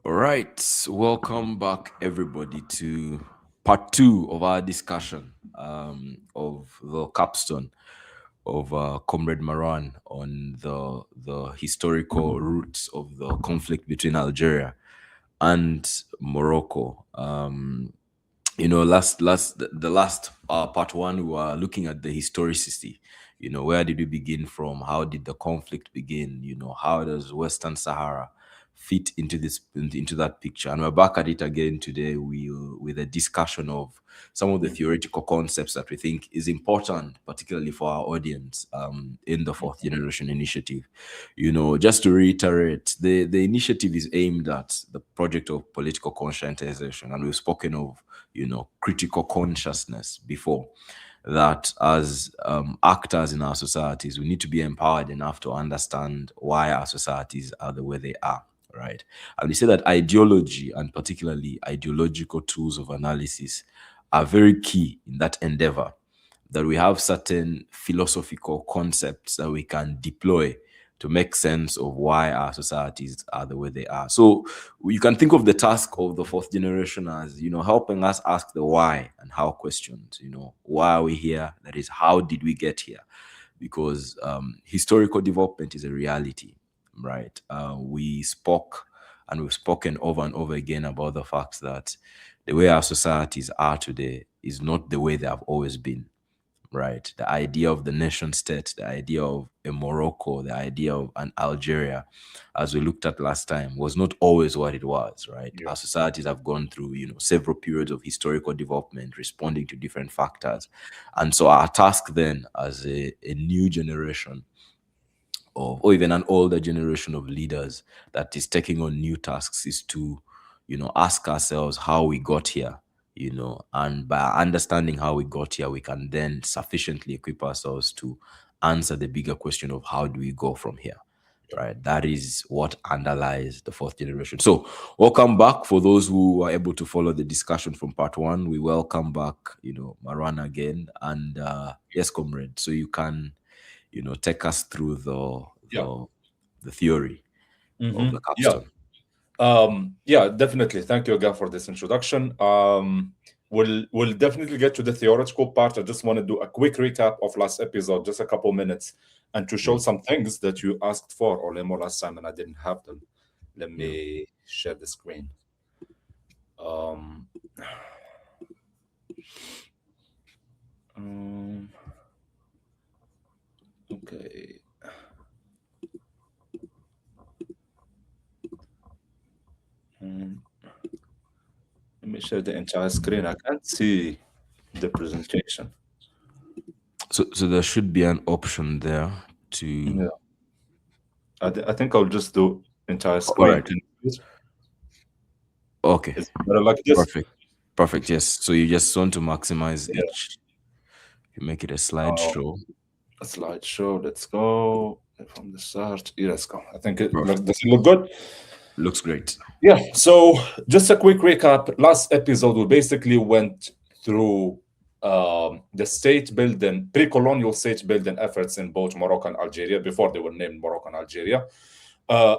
All right, welcome back everybody to part two of our discussion of the capstone of Comrade Maran on the historical roots of the conflict between Algeria and Morocco. The last part one, we were looking at the historicity. Where did we begin from? How did the conflict begin? How does Western Sahara fit into into that picture? And we're back at it again today with a discussion of some of the theoretical concepts that we think is important, particularly for our audience in the fourth generation initiative. Just to reiterate, the initiative is aimed at the project of political conscientization, and we've spoken of critical consciousness before, that as actors in our societies, we need to be empowered enough to understand why our societies are the way they are, right? And we say that ideology, and particularly ideological tools of analysis, are very key in that endeavor, that we have certain philosophical concepts that we can deploy to make sense of why our societies are the way they are. So you can think of the task of the fourth generation as, helping us ask the why and how questions. Why are we here? That is, how did we get here? Because historical development is a reality, right? We spoke and we've spoken over and over again about the fact that the way our societies are today is not the way they have always been, right? The idea of the nation state, the idea of a Morocco, the idea of an Algeria, as we looked at last time, was not always what it was, right? Yeah. Our societies have gone through, several periods of historical development, responding to different factors. And so our task then as a new generation of, or even an older generation of leaders that is taking on new tasks, is to, ask ourselves how we got here, and by understanding how we got here, we can then sufficiently equip ourselves to answer the bigger question of how do we go from here, right? That is what underlies the fourth generation. So welcome back. For those who are able to follow the discussion from part one, we welcome back, Marwan again. And yes, comrade, so you can take us through Yeah. the theory of the Yeah. capstone. Yeah, definitely. Thank you again for this introduction. We'll definitely get to the theoretical part. I just want to do a quick recap of last episode, just a couple minutes, and to show Mm, some things that you asked for or Lemo last time, and I didn't have them. Let yeah. me share the screen. Um, um, okay. Um, Let me share the entire screen. I can't see the presentation. So there should be an option there to. Yeah. I think I'll just do entire All screen. right. Can you please? Okay. Is it better like this? Perfect. Perfect. Yes. So you just want to maximize Yeah. each. You make it a Uh, slideshow. a slideshow. Let's go from the start. Yeah, let's go. I think Perfect. does it look good? Looks great. Yeah. So just a quick recap. Last episode, we basically went through the state building, pre-colonial state building efforts in both Morocco and Algeria before they were named Morocco and Algeria.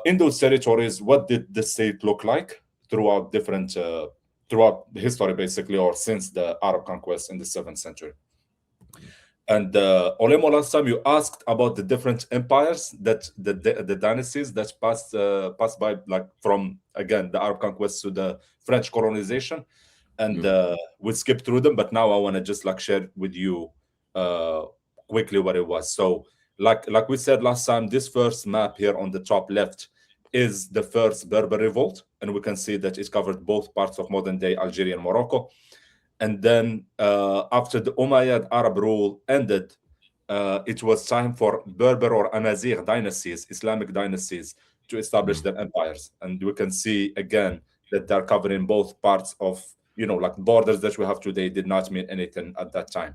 In those territories, what did the state look like throughout throughout the history, basically, or since the Arab conquest in the 7th century? And Olemo, last time you asked about the different empires that the dynasties that passed by, like from again the Arab conquest to the French colonization, and Mm, we skipped through them. But now I want to just like share with you uh, quickly what it was. So, like we said last time, this first map here on the top left is the first Berber revolt, and we can see that it covered both parts of modern day Algeria and Morocco. And then after the Umayyad Arab rule ended, it was time for Berber or Amazigh dynasties, Islamic dynasties, to establish mm, their empires. And we can see again that they're covering both parts of, like borders that we have today did not mean anything at that time.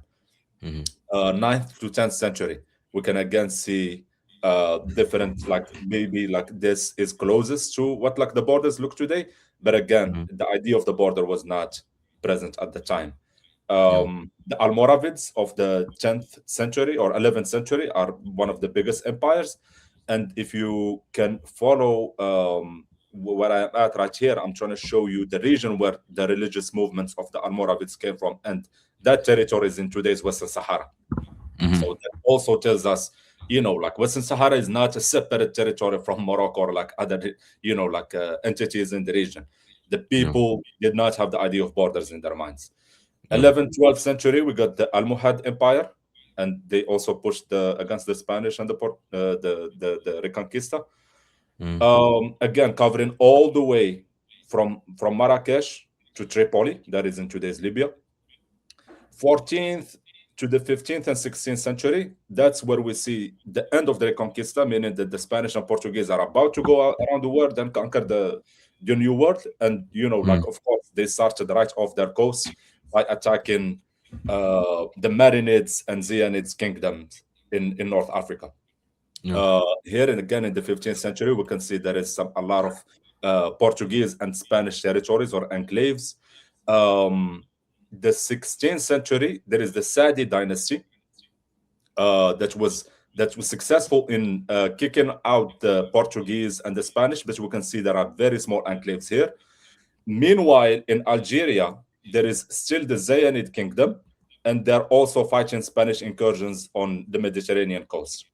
mm, 9th to 10th century, we can again see different, like maybe like this is closest to what like the borders look today. But again, mm. the idea of the border was not present at the time. Yeah. The Almoravids of the 10th century or 11th century are one of the biggest empires. And if you can follow where I'm at right here, I'm trying to show you the region where the religious movements of the Almoravids came from, and that territory is in today's Western Sahara. So that also tells us, like Western Sahara is not a separate territory from Morocco or like other, like entities in the region. The Yeah. people did not have the idea of borders in their minds. Yeah. 11th, 12th century, we got the Almohad Empire, and they also pushed against the Spanish and the Reconquista. Mm. Again, covering all the way from Marrakesh to Tripoli, that is in today's Libya. 14th to the 15th and 16th century, that's where we see the end of the Reconquista, meaning that the Spanish and Portuguese are about to go around the world and conquer the New World. And, Mm. like, of course, they started right off their coast by attacking the Marinids and Zionids kingdoms in North Africa. Yeah. Here and again in the 15th century, we can see there is a lot of Portuguese and Spanish territories or enclaves. The 16th century, there is the Sadi dynasty that was successful in kicking out the Portuguese and the Spanish, but we can see there are very small enclaves here. Meanwhile, in Algeria, there is still the Zayanid kingdom, and they're also fighting Spanish incursions on the Mediterranean coast.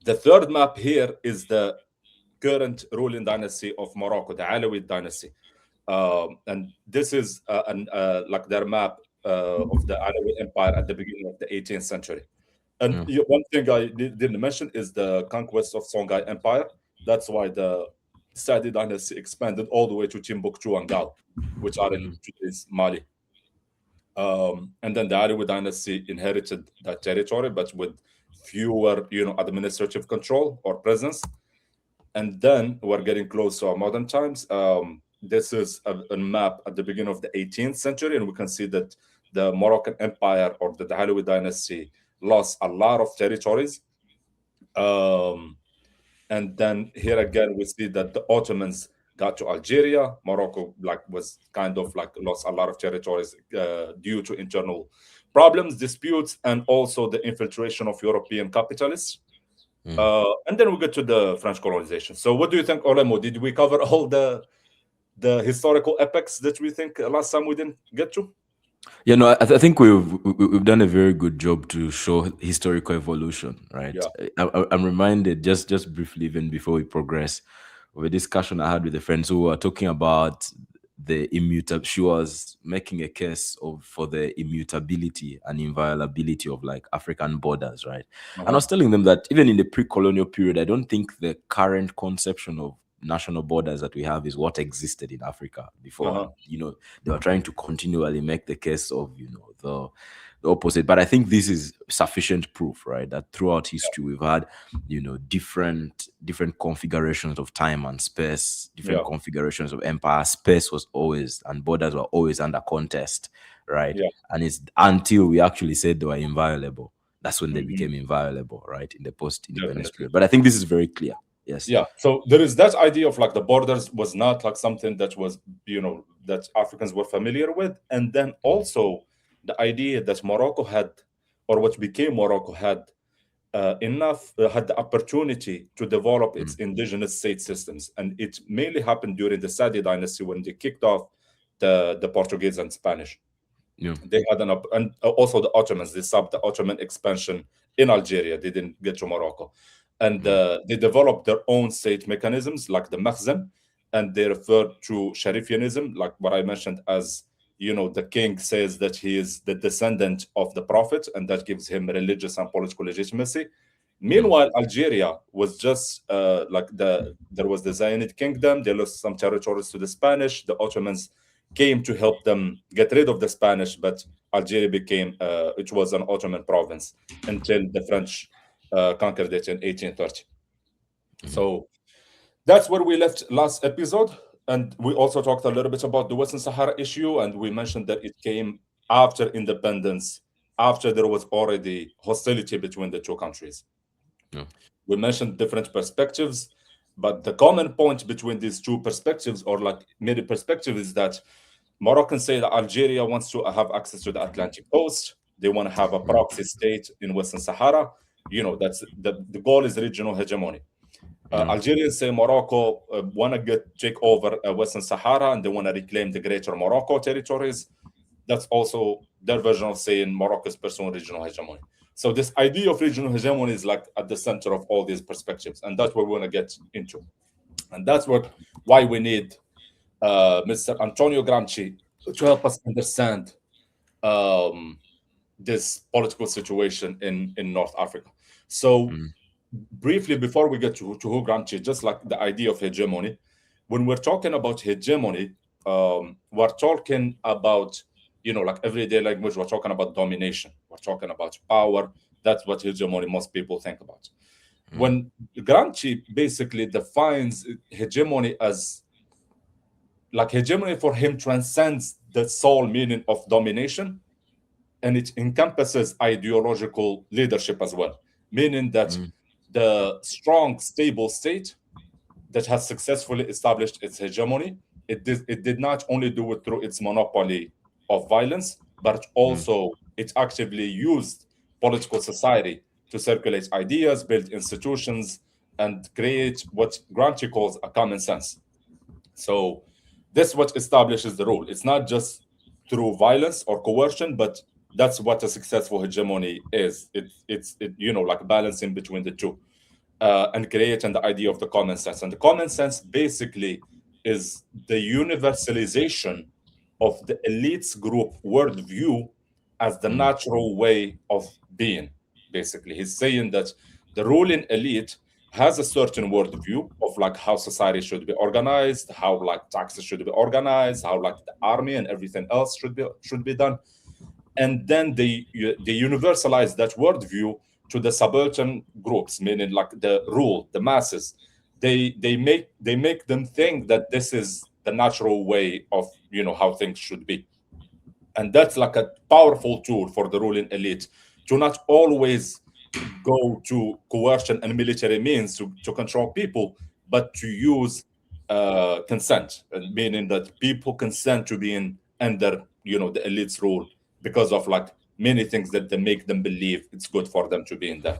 The third map here is the current ruling dynasty of Morocco, the Alawid dynasty. And this is like their map of the Alawid Empire at the beginning of the 18th century. And Yeah. one thing I didn't mention is the conquest of Songhai Empire. That's why the Sadi dynasty expanded all the way to Timbuktu and Gao, which are in today's Mali. And then the Alawid dynasty inherited that territory, but with fewer, administrative control or presence. And then we're getting close to our modern times. This is a map at the beginning of the 18th century, and we can see that the Moroccan Empire or the Alawid dynasty lost a lot of territories. And then here again, we see that the Ottomans got to Algeria. Morocco was kind of like lost a lot of territories due to internal problems, disputes, and also the infiltration of European capitalists. And then we get to the French colonization. So what do you think, Olemo? Did we cover all the historical epochs that we think last time we didn't get to? Yeah, no, I think we've done a very good job to show historical evolution, right? Yeah. I'm reminded just briefly, even before we progress, of a discussion I had with a friend who were talking about the immutable. She was making a case for the immutability and inviolability of like African borders, right? And I was telling them that even in the pre-colonial period, I don't think the current conception of national borders that we have is what existed in Africa before. They were trying to continually make the case of the opposite, but I think this is sufficient proof, right, that throughout history we've had different configurations of time and space, different configurations of empire. Space was always, and borders were always under contest, right? And it's until we actually said they were inviolable, that's when they became inviolable, right, in the post-independence period. But I think this is very clear. Yes. Yeah. So there is that idea of like the borders was not like something that was, that Africans were familiar with. And then also the idea that Morocco had, or what became Morocco had had the opportunity to develop its indigenous state systems. And it mainly happened during the Sadi dynasty when they kicked off the Portuguese and Spanish. Yeah. They had and also the Ottomans, they stopped the Ottoman expansion in Algeria. They didn't get to Morocco. And they developed their own state mechanisms like the Makhzen, and they refer to Sharifianism, like what I mentioned, as the king says that he is the descendant of the prophet, and that gives him religious and political legitimacy. Meanwhile, Algeria was just there was the Zionid kingdom. They lost some territories to the Spanish. The Ottomans came to help them get rid of the Spanish, but Algeria became it was an Ottoman province until the French conquered it in 1830. So that's where we left last episode. And we also talked a little bit about the Western Sahara issue, and we mentioned that it came after independence, after there was already hostility between the two countries. We mentioned different perspectives, but the common point between these two perspectives, or like many perspectives, is that Moroccans say that Algeria wants to have access to the Atlantic coast. They want to have a proxy state in Western Sahara. That's the goal is regional hegemony. Yeah. Algerians say Morocco want to take over Western Sahara and they want to reclaim the greater Morocco territories. That's also their version of saying Morocco is pursuing regional hegemony. So this idea of regional hegemony is like at the center of all these perspectives, and that's what we want to get into, and that's why we need Mr. Antonio Gramsci to help us understand um, this political situation in North Africa. So Mm, briefly, before we get to who Gramsci, just like the idea of hegemony, when we're talking about hegemony, we're talking about, like everyday language, we're talking about domination, we're talking about power. That's what hegemony most people think about. mm, When Gramsci basically defines hegemony as, like, hegemony for him transcends the sole meaning of domination, and it encompasses ideological leadership as well, meaning that mm, the strong, stable state that has successfully established its hegemony, it did not only do it through its monopoly of violence, but mm, also it actively used political society to circulate ideas, build institutions, and create what Gramsci calls a common sense. So this what establishes the rule. It's not just through violence or coercion, but that's what a successful hegemony is. It's like balancing between the two, and creating the idea of the common sense. And the common sense basically is the universalization of the elites group worldview as the mm, natural way of being. Basically, he's saying that the ruling elite has a certain worldview of like how society should be organized, how like taxes should be organized, how like the army and everything else should be done, and then they universalize that worldview to the subaltern groups, meaning like the rule, the masses. They make them think that this is the natural way of how things should be, and that's like a powerful tool for the ruling elite to not always go to coercion and military means to control people, but to use consent, meaning that people consent to being under the elite's rule because of like many things that they make them believe it's good for them to be in there.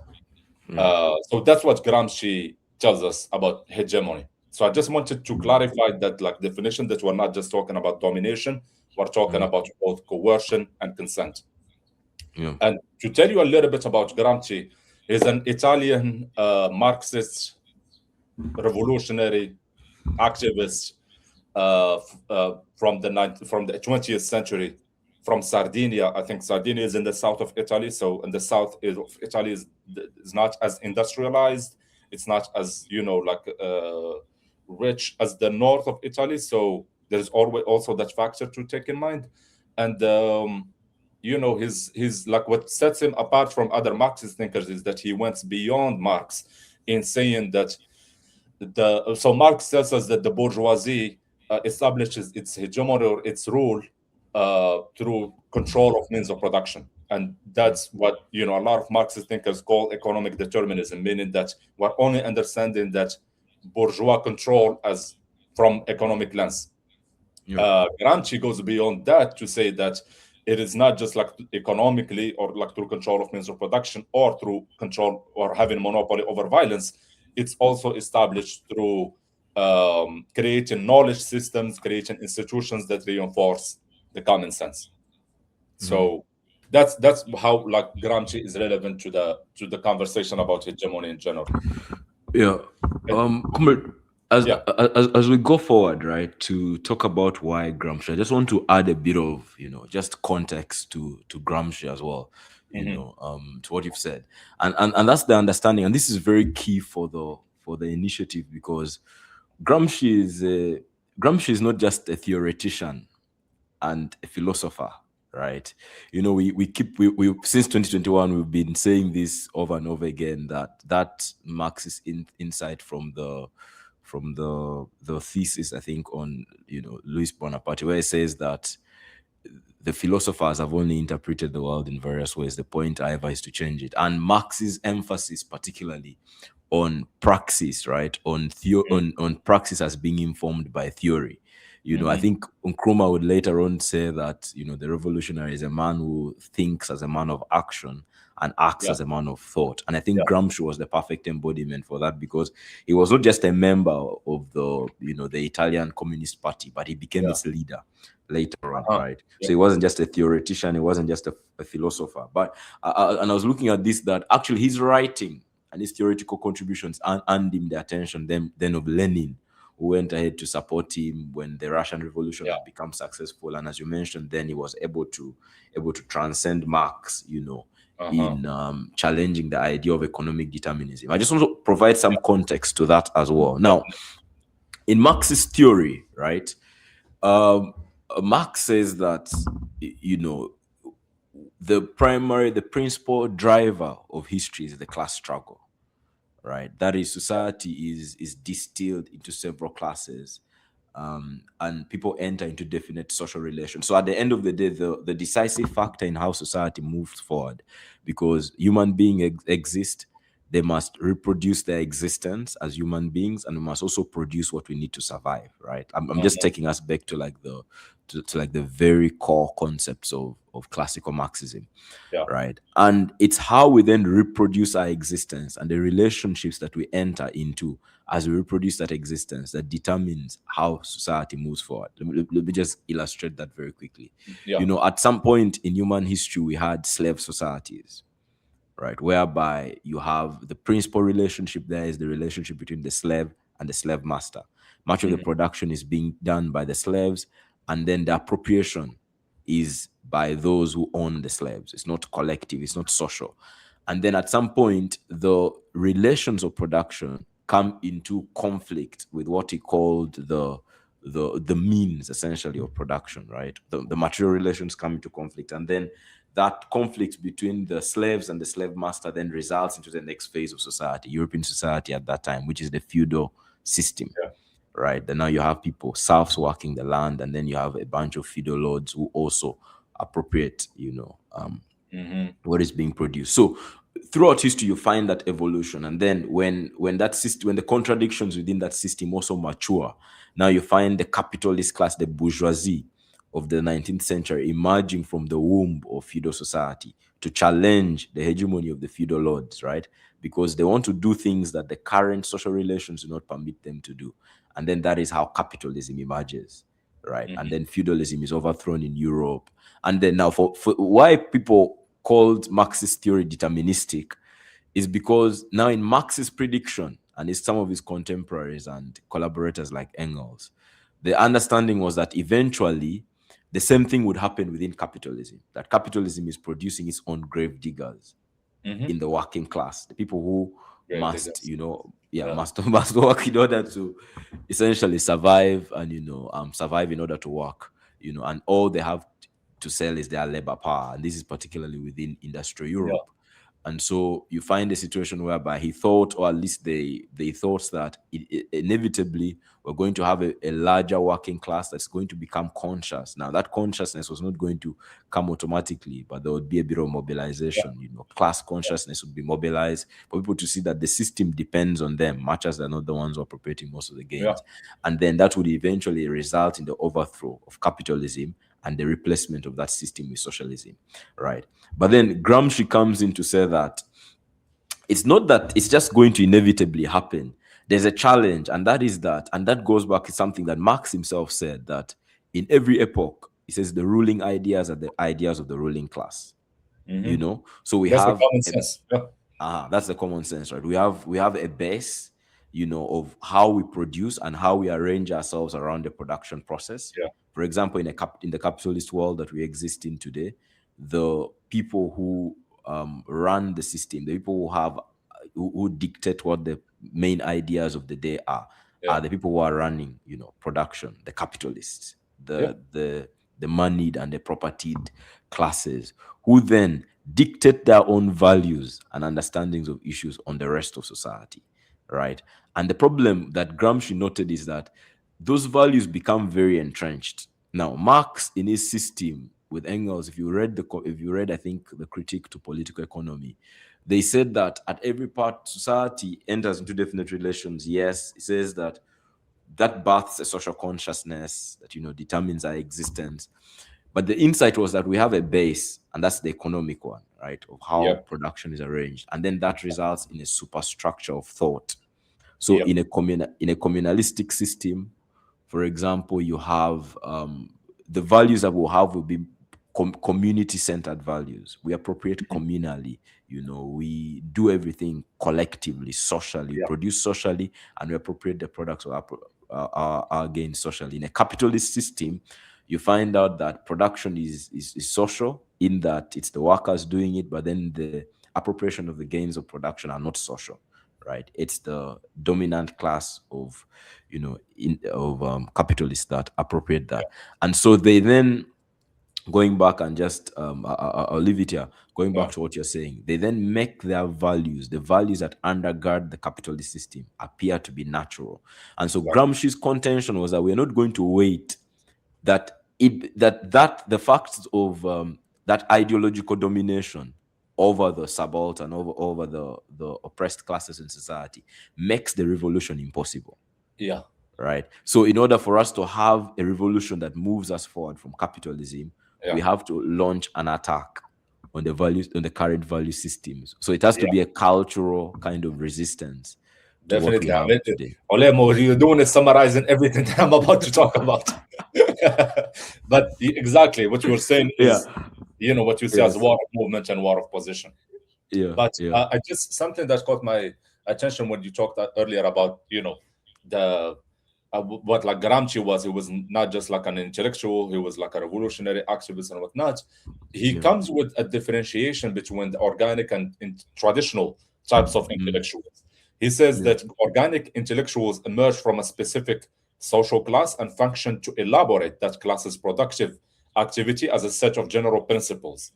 mm, So that's what Gramsci tells us about hegemony. So I just wanted to clarify that, like, definition, that we're not just talking about domination, we're talking mm, about both coercion and consent. yeah. And to tell you a little bit about Gramsci, he's an Italian Marxist, revolutionary activist from the 20th century, from Sardinia. I think Sardinia is in the south of Italy. So in the of Italy is not as industrialized. It's not as like rich as the north of Italy. So there's always also that factor to take in mind. And his like, what sets him apart from other Marxist thinkers is that he went beyond Marx in saying that so Marx tells us that the bourgeoisie establishes its hegemony or its rule through control of means of production, and Mm, that's what a lot of Marxist thinkers call economic determinism, meaning that we're only understanding that bourgeois control as from economic lens. yeah. Gramsci goes beyond that to say that it is not just like economically or like through control of means of production or through control or having monopoly over violence. It's also established through creating knowledge systems, creating institutions that reinforce the common sense. Mm, So that's how like Gramsci is relevant to the conversation about hegemony in general. yeah. And Comrade, as, yeah. as we go forward, right, to talk about why Gramsci, I just want to add a bit of, just context to Gramsci as well, Mhm. to what you've said. And that's the understanding. And this is very key for the initiative, because Gramsci is Gramsci is not just a theoretician and a philosopher, right? We since 2021 we've been saying this over and over again, that Marxist insight from the thesis, I think, on Louis Bonaparte, where it says that the philosophers have only interpreted the world in various ways. The point, however, is to change it. And Marx's emphasis, particularly on praxis, right? On praxis as being informed by theory. I Mhm. think Nkrumah would later on say that the revolutionary is a man who thinks as a man of action and acts Yeah. as a man of thought. And I think Yeah. Gramsci was the perfect embodiment for that, because he was not just a member of the, the Italian Communist Party, but he became Yeah. its leader later on, Uh-huh. right? Yeah. So he wasn't just a theoretician, he wasn't just a philosopher. But and I was looking at this, that actually his writing and his theoretical contributions earned him the attention then of Lenin, who went ahead to support him when the Russian Revolution Yeah. had become successful. And as you mentioned, then he was able to transcend Marx, Uh-huh. in challenging the idea of economic determinism. I just want to provide some context to that as well. Now, Definitely. in Marx's theory, right, um, Marx says that, you know, the principal driver of history is the class struggle, right? That is, society is distilled into several classes, and people enter into definite social relations. So at the end of the day, the decisive factor in how society moves forward, because human beings exist, they must reproduce their existence as human beings, and we must also produce what we need to survive, right? I'm just Uh-huh. taking us back to like to like the very core concepts of classical Marxism, Yeah. right? And it's how we then reproduce our existence and the relationships that we enter into as we reproduce that existence that determines how society moves forward. Let me just illustrate that very quickly. Yeah. At some point in human history, we had slave societies, right? Whereby you have the principal relationship there is the relationship between the slave and the slave master. Much of the Mhm. production is being done by the slaves, and then the appropriation is by those who own the slaves. It's not collective, it's not social. And then at some point, the relations of production come into conflict with what he called the means essentially of production, right? The material relations come into conflict, and then that conflict between the slaves and the slave master then results into the next phase of society, European society at that time, which is the feudal system, Yeah. right? Then now you have people, serfs working the land, and then you have a bunch of feudal lords who also appropriate, Mhm. what is being produced. So throughout history, you find that evolution, and then when that system, when the contradictions within that system also mature, now you find the capitalist class, the bourgeoisie of the 19th century, emerging from the womb of feudal society to challenge the hegemony of the feudal lords, right? Because they want to do things that the current social relations do not permit them to do. And then that is how capitalism emerges, right? And Mhm. then feudalism is overthrown in Europe. And then now, for why people called Marxist theory deterministic is because now in Marx's prediction and in some of his contemporaries and collaborators like Engels, the understanding was that eventually the same thing would happen within capitalism, that capitalism is producing its own grave diggers Mhm. in the working class, the people who Grave must, diggers. yeah, Yeah. must work in order to essentially survive, and survive in order to work, and all they have to sell is their labor power, and this is particularly within industrial Yeah. Europe. And so you find a situation whereby he thought, or at least they thought, that inevitably we're going to have a larger working class that's going to become conscious. Now that consciousness was not going to come automatically, but there would be a bit of Yeah. mobilization. Class consciousness would be mobilized for people to see that the system depends on them, much as they're not the ones who are appropriating most of the Yeah. gains. And then that would eventually result in the overthrow of capitalism and the replacement of that system with socialism, right? But then Gramsci comes in to say that it's not that it's just going to inevitably happen. There's a challenge, and that is that, and that goes back to something that Marx himself said, that in every epoch, he says the ruling ideas are the ideas of the ruling class. Mhm. So we That's the have common a, sense. Yeah. that's the common sense, right? We have a base, of how we produce and how we arrange ourselves around the production process. Yeah. For example, in the capitalist world that we exist in today, the people who run the system, the people who have who dictate what the main ideas of the day Yeah. are the people who are running, production, the capitalists, Yeah. the moneyed and the propertied classes, who then dictate their own values and understandings of issues on the rest of society, right? And the problem that Gramsci noted is that those values become very entrenched. Now, Marx in his system with Engels, if you read, I think, the Critique to Political Economy, they said that at every part society enters into definite relations. Yes, it says that births a social consciousness that determines our existence. But the insight was that we have a base, and that's the economic one, right? Of how Yep. production is arranged. And then that results in a superstructure of thought. So Yep. in a communalistic system, for example, you have the values that we'll have will be community-centered values. We appropriate communally. We do everything collectively, socially, Yep. produce socially, and we appropriate the products of our gain socially. In a capitalist system, you find out that production is social, in that it's the workers doing it, but then the appropriation of the gains of production are not social, right? It's the dominant class of capitalists that appropriate that. And so they then, going back and just I'll leave it here, going back Yeah. to what you're saying, they then make their values, the values that undergird the capitalist system, appear to be natural. And so Exactly. Gramsci's contention was that we're not going to wait that the facts of that ideological domination over the subaltern, over the oppressed classes in society, makes the revolution impossible, Yeah. right? So in order for us to have a revolution that moves us forward from capitalism, we Yeah. have to launch an attack on the values, on the current value systems. So it has to Yeah. be a cultural kind of resistance to what we Definitely. I have mean, today. Olemo, what you're doing is summarizing everything that I'm about to talk about. But exactly what you're saying Yeah. is, what you say as Yes. war of movement and war of position. Yeah. But Yeah. I just something that caught my attention when you talked earlier about, the what like Gramsci was. He was not just like an intellectual; he was like a revolutionary activist and whatnot. He Yeah. comes with a differentiation between the organic and traditional types of Mm. intellectuals. He says Yeah. that organic intellectuals emerge from a specific social class and function to elaborate that class's productive activity as a set of general principles.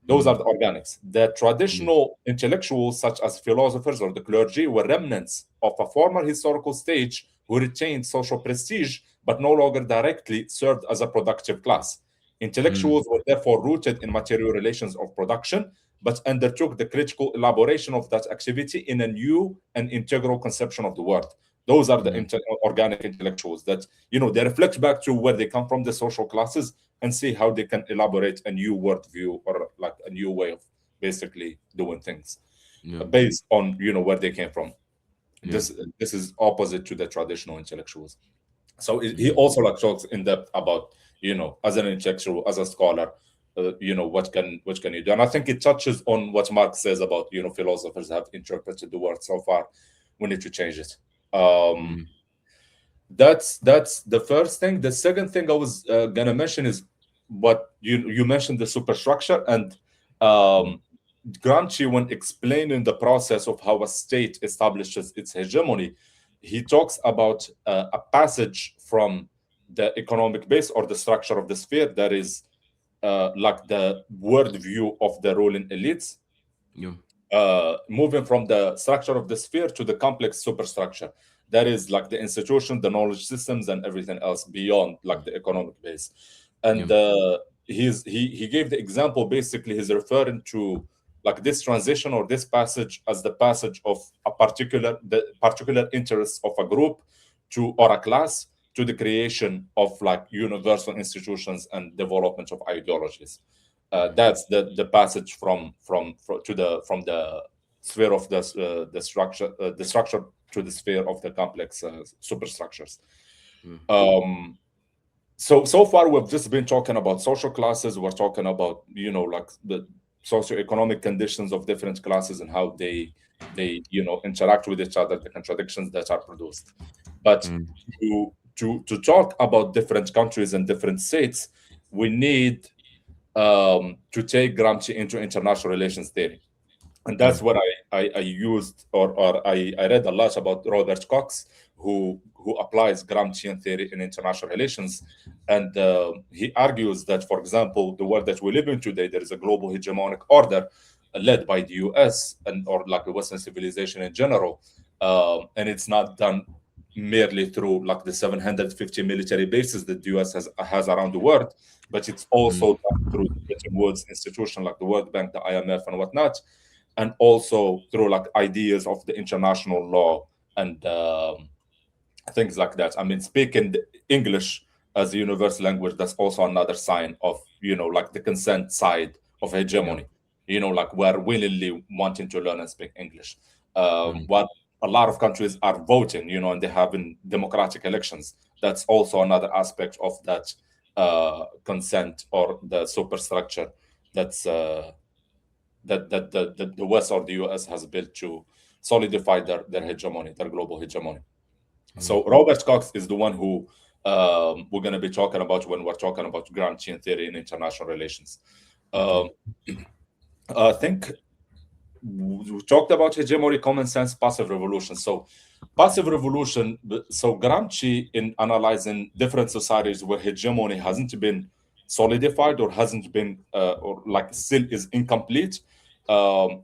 Those are Mm. the organics. The Yeah. traditional intellectuals, such as philosophers or the clergy, were remnants of a former historical stage who retained social prestige but no longer directly served as a productive class. Mm. Intellectuals were therefore rooted in material relations of production but undertook the critical elaboration of that activity in a new and integral conception of the world. Those are the Yeah. organic intellectuals that, they reflect back to where they come from, the social classes, and see how they can elaborate a new worldview or like a new way of basically doing things Yeah. based on where they came from. Yeah. This is opposite to the traditional intellectuals. So he Yeah. also like talks in depth about as an intellectual, as a scholar, what can you do, and I think it touches on what Marx says about philosophers have interpreted the world so far. We need to change it. um Mm. that's the first thing. The second thing I was gonna mention is what you mentioned, the superstructure. And Mm. um, Gramsci, when explaining the process of how a state establishes its hegemony, he talks about a passage from the economic base or the structure of the sphere that is like the worldview of the ruling elites, Yeah. moving from the structure of the sphere to the complex superstructure. That is like the institution, the knowledge systems, and everything else beyond like the economic base. Yeah. And he gave the example. Basically, he's referring to like this transition or this passage as the passage of the particular interests of a group to or a class to the creation of like universal institutions and development of ideologies. That's the passage from the sphere of the structure to the sphere of the complex superstructures. Yeah. Um, so far we've just been talking about social classes. We're talking about like the socioeconomic conditions of different classes and how they interact with each other, the contradictions that are produced. But Mm. to talk about different countries and different states, we need to take Gramsci into international relations theory. And Yeah. that's what I used, or I read a lot about Robert Cox, who applies Gramscian theory in international relations. And he argues that, for example, the world that we live in today, there is a global hegemonic order led by the US and or like the Western civilization in general. And it's not done merely through like the 750 military bases that the US has around the world, but it's also Mm. done through the Bretton Woods institution like the World Bank, the IMF, and whatnot, and also through like ideas of the international law and things like that. I mean, speaking English as a universal language, that's also another sign of like the consent side of Yeah. hegemony. Like we're willingly wanting to learn and speak English. Mm. What a lot of countries are voting, and they have in democratic elections. That's also another aspect of that consent or the superstructure that's that the West or the US has built to solidify their hegemony, their global hegemony. Mm. So Robert Cox is the one who we're going to be talking about when we're talking about Gramscian theory in international relations. Okay. Um, I think we talked about hegemony, common sense, passive revolution. So passive revolution, so Gramsci in analyzing different societies where hegemony hasn't been solidified or hasn't been or like still is incomplete,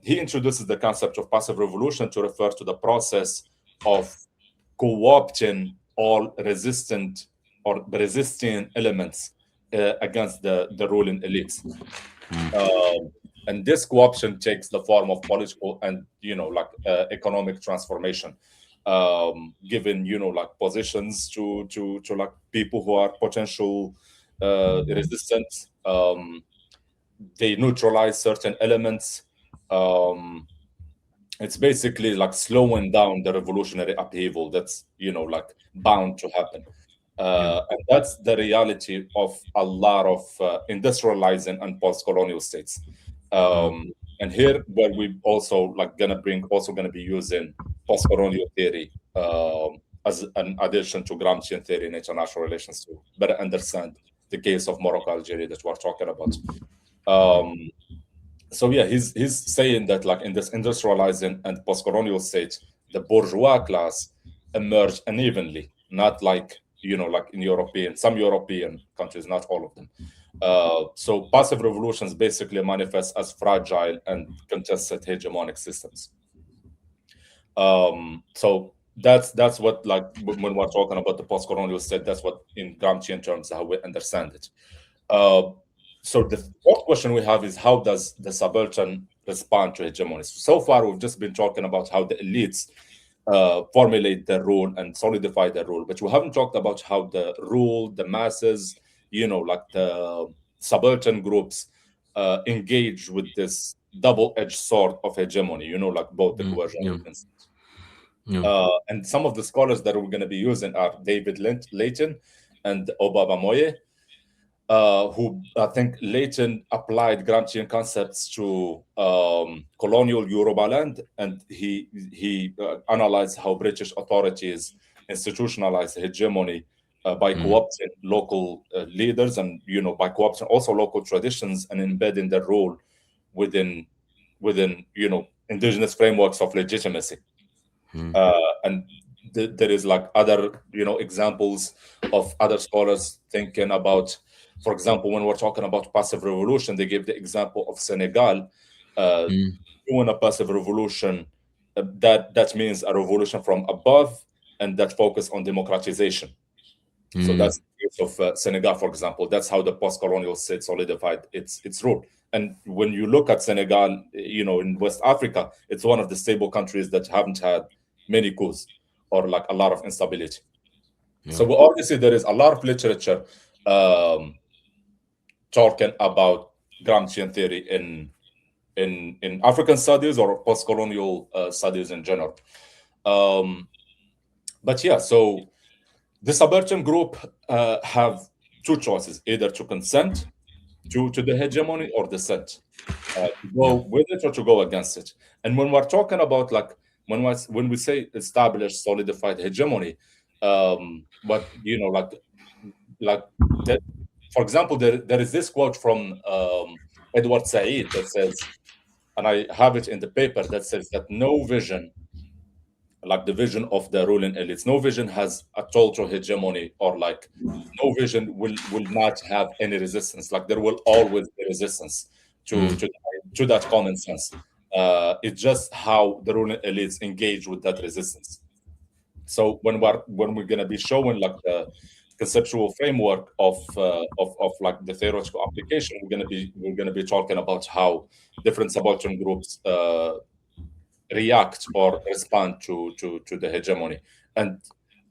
he introduces the concept of passive revolution to refer to the process of co-opting all resistant or resisting elements against the ruling elites. Mm. And this co-option takes the form of political and like economic transformation, given like positions to like people who are potential resistant. They neutralize certain elements. Um, it's basically like slowing down the revolutionary upheaval that's like bound to happen. Yeah. And that's the reality of a lot of industrializing and post-colonial states. Mm. And here where we also like gonna be using post-colonial theory as an addition to Gramscian theory in international relations to better understand the case of Morocco, Algeria that we're talking about. Mm. Um, so yeah, he's saying that like in this industrializing and post-colonial state, the bourgeois class emerged unevenly, not like like in some European countries, not all of them. So passive revolutions basically manifest as fragile and contested hegemonic systems. So that's what like when we're talking about the post-colonial state, that's what in Gramscian terms how we understand it. Uh, so the fourth question we have is how does the subaltern respond to hegemony? So far, we've just been talking about how the elites formulate their rule and solidify their rule, but we haven't talked about how the rule, the masses, like the subaltern groups, engage with this double-edged sword of hegemony. Like both the Mm. coercion Yeah. and the consent. Yeah. And some of the scholars that we're going to be using are David Layton and Obaba Moye, who I think Leighton applied Gramscian concepts to colonial Yorubaland, and he analyzed how British authorities institutionalized hegemony by Mm. co-opting local leaders, and by co-opting also local traditions and embedding their role within indigenous frameworks of legitimacy. Mm. And there is like other examples of other scholars thinking about, for example, when we're talking about passive revolution, they give the example of Senegal uh, Mm. doing a passive revolution, that means a revolution from above and that focus on democratization. So Mm. that's the case of Senegal, for example. That's how the post-colonial state solidified its role. And when you look at Senegal, in West Africa, it's one of the stable countries that haven't had many coups or like a lot of instability. Yeah. So obviously there is a lot of literature um, talking about Gramscian theory in African studies or post-colonial studies in general. Um, but yeah, so the subaltern group have two choices: either to consent to the hegemony or dissent, to Yeah. go with it or to go against it. And when we're talking about like when we say established, solidified hegemony, what like that, for example, there is this quote from Edward Said that says, and I have it in the paper, that says that no vision, like the vision of the ruling elites, no vision has a total hegemony, or like no vision will not have any resistance. Like there will always be resistance to Mm. to to that common sense. It's just how the ruling elites engage with that resistance. So when we're going to be showing like the conceptual framework of like the theoretical application, we're going to be talking about how different subaltern groups react or respond to the hegemony. And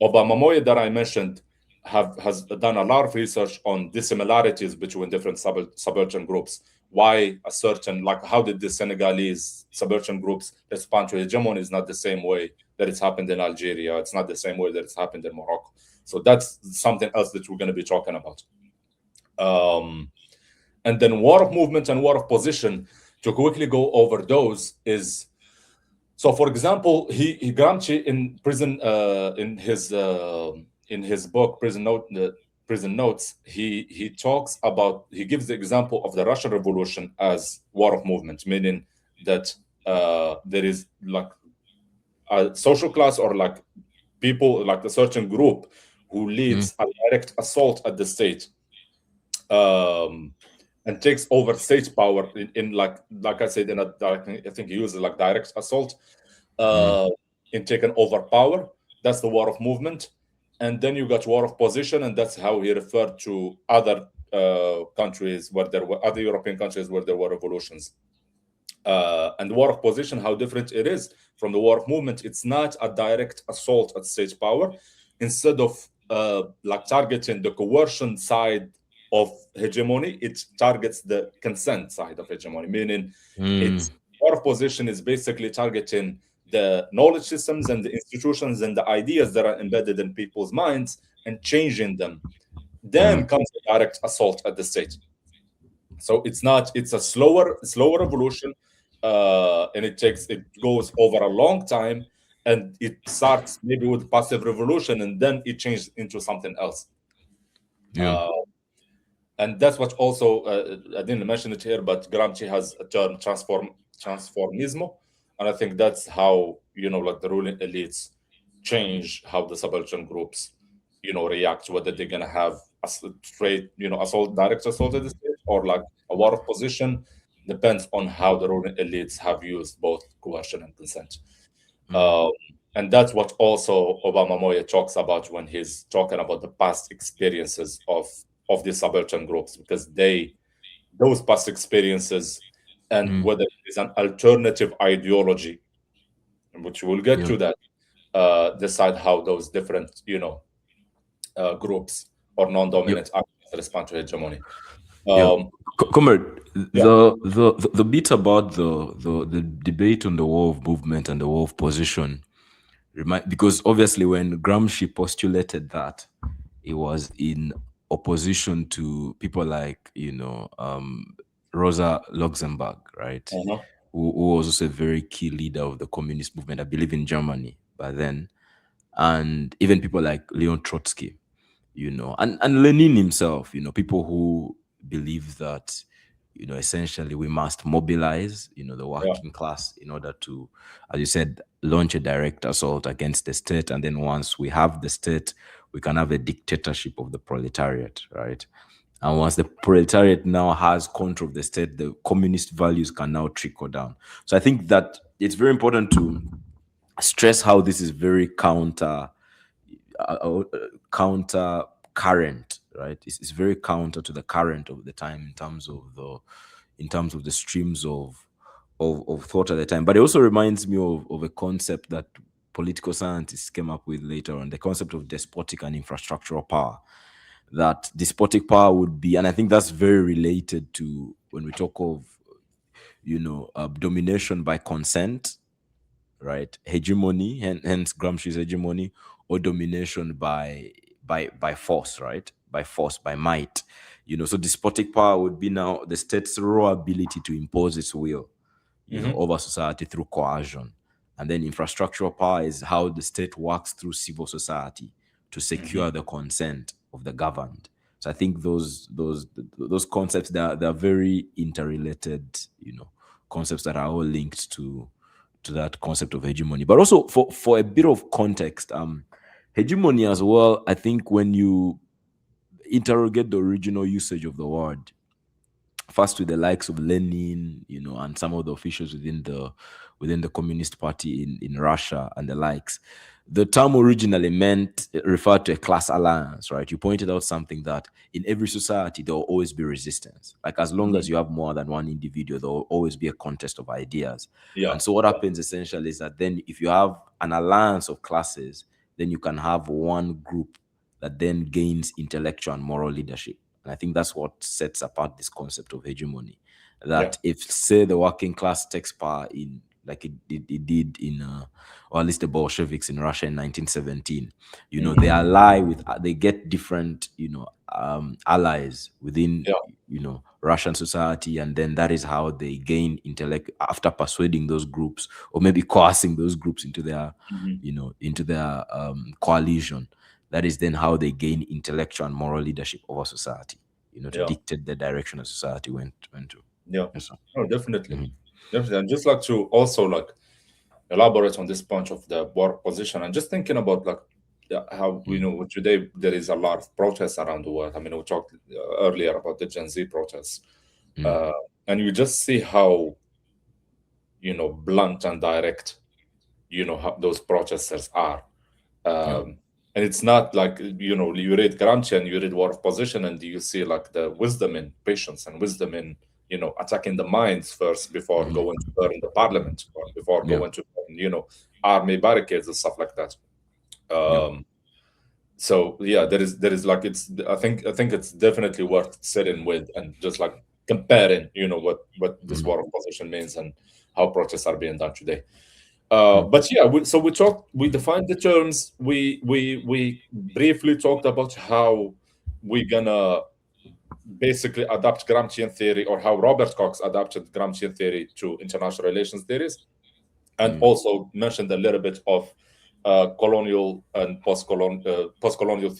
Obama Moye that I mentioned, has done a lot of research on dissimilarities between different subaltern groups. Why a certain, like, how did the Senegalese subaltern groups respond to hegemony is not the same way that it's happened in Algeria. It's not the same way that it's happened in Morocco. So that's something else that we're going to be talking about. And then war of movement and war of position. To quickly go over those is, so for example, he Gramsci in prison in his book Prison Notes, he talks about, he gives the example of the Russian Revolution as war of movement, meaning that there is like a social class, or like people, like a certain group who leads a direct assault at the state, and takes over state power in like I said, in a, I think he uses like direct assault, in taking over power. That's the war of movement. And then you got war of position, and that's how he referred to other countries where there were other European countries where there were revolutions. And the war of position, how different it is from the war of movement. It's not a direct assault at state power. Instead of like targeting the coercion side of hegemony, it targets the consent side of hegemony, meaning it's war of position is basically targeting the knowledge systems and the institutions and the ideas that are embedded in people's minds and changing them. Then comes the direct assault at the state. So it's a slower evolution, and it goes over a long time, and it starts maybe with passive revolution, and then it changes into something else. Yeah. And that's what also, I didn't mention it here, but Gramsci has a term, transformismo, and I think that's how, like, the ruling elites change how the subaltern groups, react, whether they're gonna have a straight, assault, direct assault at the state, or like a war of position. Depends on how the ruling elites have used both coercion and consent. And that's what also Obama Moya talks about when he's talking about the past experiences of the subaltern groups, because those past experiences, and whether it is an alternative ideology, which we'll get to that, decide how those different, groups or non-dominant actors respond to hegemony. Yeah, comrade, Yeah. the bit about the debate on the war of movement and the war of position, because obviously when Gramsci postulated that, it was in opposition to people like Rosa Luxemburg, right? Who was also a very key leader of the communist movement, I believe, in Germany by then, and even people like Leon Trotsky, and Lenin himself, people who believe that, essentially we must mobilize, the working class in order to, as you said, launch a direct assault against the state. And then once we have the state, we can have a dictatorship of the proletariat, right? And once the proletariat now has control of the state, the communist values can now trickle down. So I think that it's very important to stress how this is very counter current, right? It's very counter to the current of the time in terms of the streams of thought at the time. But it also reminds me of a concept that political scientists came up with later on, the concept of despotic and infrastructural power. That despotic power would be, and I think that's very related to when we talk of domination by consent, right? Hegemony, hence Gramsci's hegemony, or domination by force, right? By force, by might. So despotic power would be now the state's raw ability to impose its will, over society through coercion. And then infrastructural power is how the state works through civil society to secure the consent of the governed. So I think those concepts, they're very interrelated, concepts that are all linked to that concept of hegemony. But also for a bit of context, hegemony as well, I think when you interrogate the original usage of the word, first with the likes of Lenin, and some of the officials within the Communist Party in Russia and the likes, the term originally referred to a class alliance, right? You pointed out something that in every society there will always be resistance. Like as long as you have more than one individual, there will always be a contest of ideas. And so what happens essentially is that then if you have an alliance of classes, then you can have one group that then gains intellectual and moral leadership. And I think that's what sets apart this concept of hegemony. Yeah. That if, say, the working class takes power in, like it did in, or at least the Bolsheviks in Russia in 1917, they ally with, they get different, allies within, Yeah. Russian society, and then that is how they gain intellect after persuading those groups, or maybe coercing those groups into their, Mhm. into their coalition. That is then how they gain intellectual and moral leadership over society, to Yeah. dictate the direction of society went to. Yeah. Yes, sir. No, definitely. Mhm. Definitely. And just like to also like elaborate on this point of the work position and just thinking about like how we Mm, know today there is a lot of protests around the world. I mean, we talked earlier about the Gen Z protests, mm, uh, and you just see how blunt and direct how those protesters are. yeah. um, and it's not like you read Gramsci and you read War of Position and you see like the wisdom in patience and wisdom in attacking the minds first before Mhm. going to burn the parliament or before Yeah. going to burn, army barricades and stuff like that. Yeah. So yeah, there is like I think it's definitely worth sitting with and just like comparing what this Mm, War of Position means and how protests are being done today. mm, But yeah, we defined the terms. We briefly talked about how we're gonna basically adapt Gramscian theory or how Robert Cox adapted Gramscian theory to international relations theories, and mm, also mentioned a little bit of colonial and postcolonial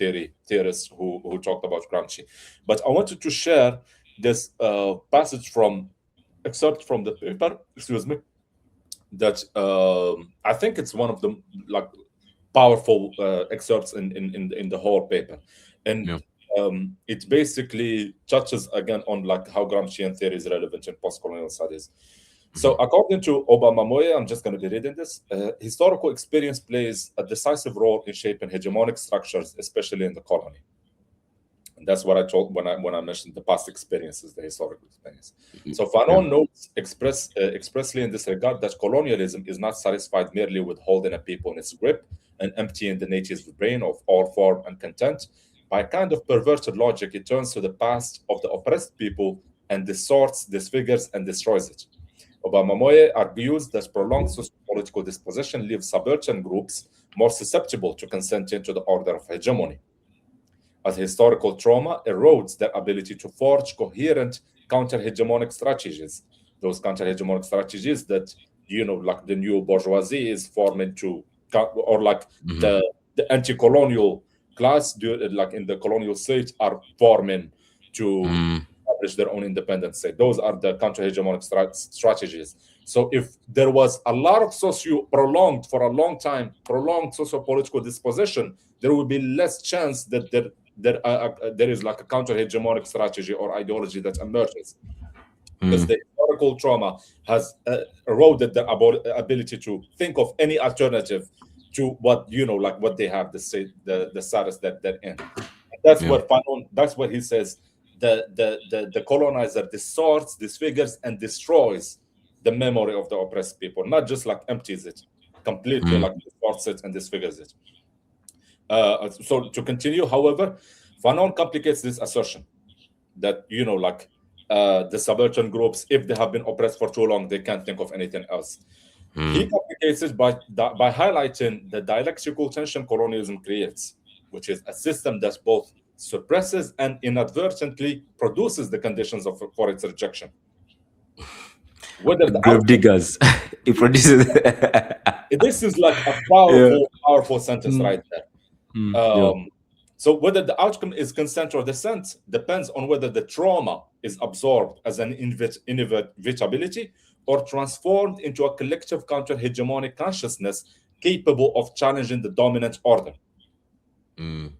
theorists who talked about Gramsci. But I wanted to share this passage from excerpt from the paper. Excuse me, that I think it's one of the like powerful excerpts in the whole paper, and yeah. it basically touches again on like how Gramscian theory is relevant in postcolonial studies. So, Mhm. according to Obama Moye, I'm just going to be reading this. Historical experience plays a decisive role in shaping hegemonic structures, especially in the colony. And that's what I told when I mentioned the past experiences, the historical experience. So Yeah. Fanon notes expressly in this regard that colonialism is not satisfied merely with holding a people in its grip and emptying the native's brain of all form and content. By a kind of perverted logic, it turns to the past of the oppressed people and distorts, disfigures, and destroys it. Obama Moye argues that prolonged socio-political dispossession leaves subaltern groups more susceptible to consenting to the order of hegemony, as historical trauma erodes their ability to forge coherent counter-hegemonic strategies. Those counter-hegemonic strategies that, like the new bourgeoisie is forming to, or like Mhm. the anti-colonial class, like in the colonial state, are forming to Mm, establish their own independent state. Those are the counter-hegemonic strategies. So if there was a lot of prolonged for a long time, prolonged socio-political dispossession, there would be less chance that there is like a counter-hegemonic strategy or ideology that emerges, because mm, the historical trauma has eroded their ability to think of any alternative to what like what they have, the status that they're in. That's yeah. what Fanon, that's what he says. The colonizer distorts, disfigures, and destroys the memory of the oppressed people, not just like empties it completely, Mm, like distorts it and disfigures it. So to continue, however, Fanon complicates this assertion that like the subaltern groups, if they have been oppressed for too long, they can't think of anything else. He mm, complicates it by highlighting the dialectical tension colonialism creates, which is a system that both suppresses and inadvertently produces the conditions for its rejection. Whether the grave outcome, diggers. It produces. this is like a Yeah. powerful sentence Mm, right there. yeah. So whether the outcome is consent or dissent depends on whether the trauma is absorbed as an inevitability or transformed into a collective counter-hegemonic consciousness capable of challenging the dominant order. Mm,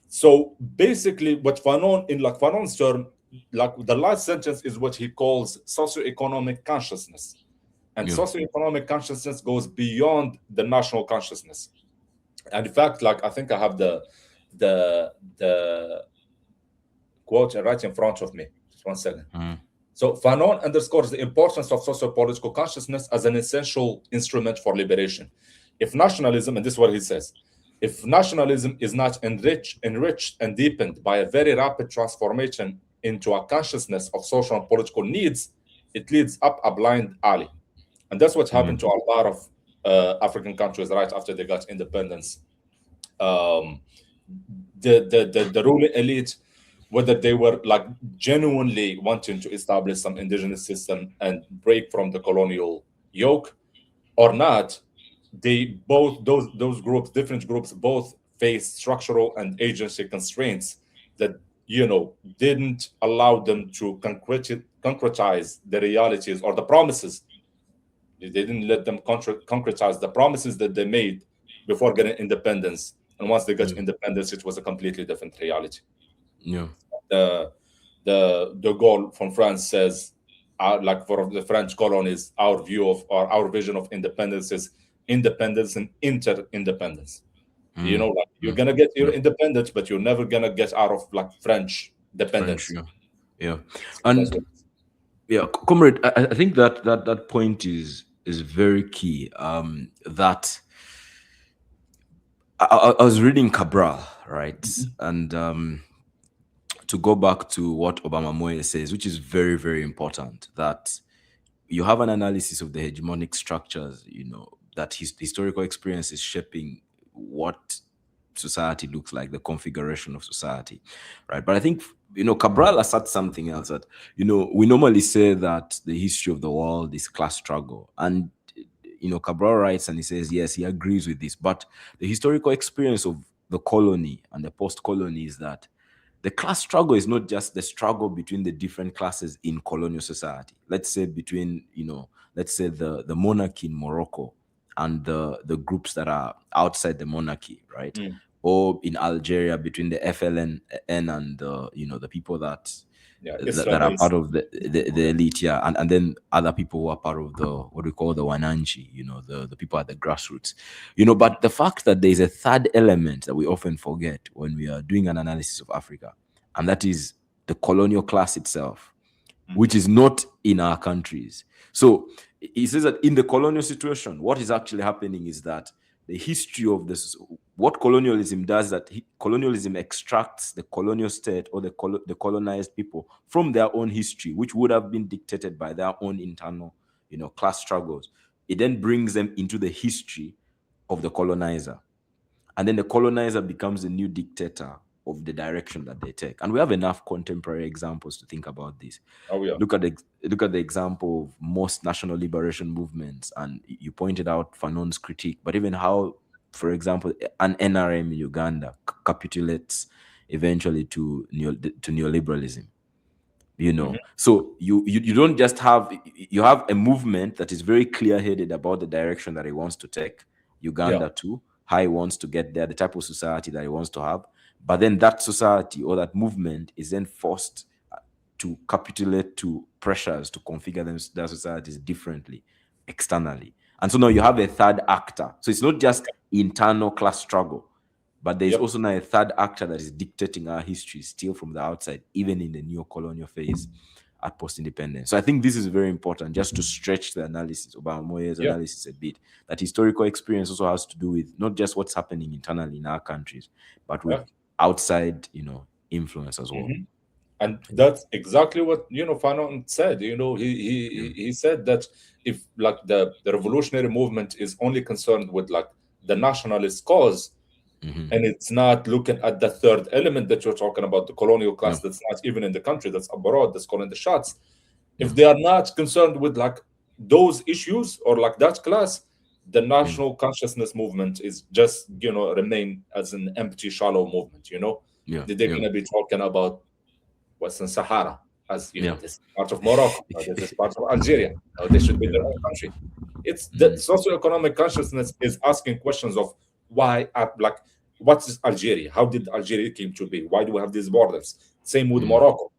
So basically, what Fanon, in like Fanon's term, like the last sentence is what he calls socioeconomic consciousness. And yeah. socioeconomic consciousness goes beyond the national consciousness. And in fact, like I think I have the quote right in front of me. Just one second. Mm, So Fanon underscores the importance of socio-political consciousness as an essential instrument for liberation. If nationalism, and this is what he says, If nationalism is not enriched and deepened by a very rapid transformation into a consciousness of social and political needs, it leads up a blind alley. And that's what happened to a lot of African countries right after they got independence. Um, the ruling elite, whether they were like genuinely wanting to establish some indigenous system and break from the colonial yoke or not, they both those groups, different groups, both face structural and agency constraints that didn't allow them to concretize the realities or the promises. They didn't let them concretize the promises that they made before getting independence. And once they got Yeah. independence, it was a completely different reality. Yeah. The De Gaulle from France says, like for the French colonies, our view of or our vision of independence is independence and inter-independence. Like you're Mm. gonna get your Yeah. independence, but you're never gonna get out of like French French. dependence. Yeah. Yeah. That's And what. yeah, comrade, I think that point is very key. That I was reading Cabral, right? Mhm. And to go back to what Obama Moye says, which is very, very important, that you have an analysis of the hegemonic structures, that historical experience is shaping what society looks like, the configuration of society, right? But I think, Cabral asserts something else, that, we normally say that the history of the world is class struggle. And, Cabral writes and he says, yes, he agrees with this. But the historical experience of the colony and the post colony is that the class struggle is not just the struggle between the different classes in colonial society. Let's say between, let's say the monarchy in Morocco and the groups that are outside the monarchy, right? Mm. Or in Algeria between the FLN and the people Yeah, that are part Islamist. of the elite, yeah, and then other people who are part of the what we call the Wananchi, the people at the grassroots, but the fact that there is a third element that we often forget when we are doing an analysis of Africa, and that is the colonial class itself, which Mhm. is not in our countries. So he says that in the colonial situation, what is actually happening is that the history of this, what colonialism does, that colonialism extracts the colonial state or the colonized people from their own history, which would have been dictated by their own internal, class struggles. It then brings them into the history of the colonizer, and then the colonizer becomes the new dictator of the direction that they take. And we have enough contemporary examples to think about this. Oh yeah. Look at the example of most national liberation movements, and you pointed out Fanon's critique, but even how, for example, an NRM in Uganda capitulates eventually to neoliberalism. Mhm. So you don't just have, you have a movement that is very clear-headed about the direction that it wants to take Yeah. Uganda to, how it wants to get there, the type of society that it wants to have. But then that society or that movement is then forced to capitulate to pressures to configure their societies differently externally. And so now you have a third actor. So it's not just internal class struggle, but there's Yep. also now a third actor that is dictating our history still from the outside, even in the neo-colonial phase at post-independence. So I think this is very important, just to stretch the analysis, Obama Moye's Yeah. analysis a bit, that historical experience also has to do with not just what's happening internally in our countries, but with Yeah. outside, influence as well. Mhm. And that's exactly what Fanon said. Yeah. He said that if like the revolutionary movement is only concerned with like the nationalist cause, Hmm. and it's not looking at the third element that you're talking about, the colonial Yeah. class that's not even in the country, that's abroad, that's calling the shots. Yeah. If they are not concerned with like those issues or like that class, the Yeah. national consciousness movement is just remain as an empty, shallow movement. Yeah. They're Yeah. gonna be talking about Western Sahara, as Yeah. this is part of Morocco, or this is part of Algeria, or they should be their own country. It's the Mm. socioeconomic consciousness is asking questions of why, like, what is Algeria? How did Algeria came to be? Why do we have these borders? Same with Mm. Morocco.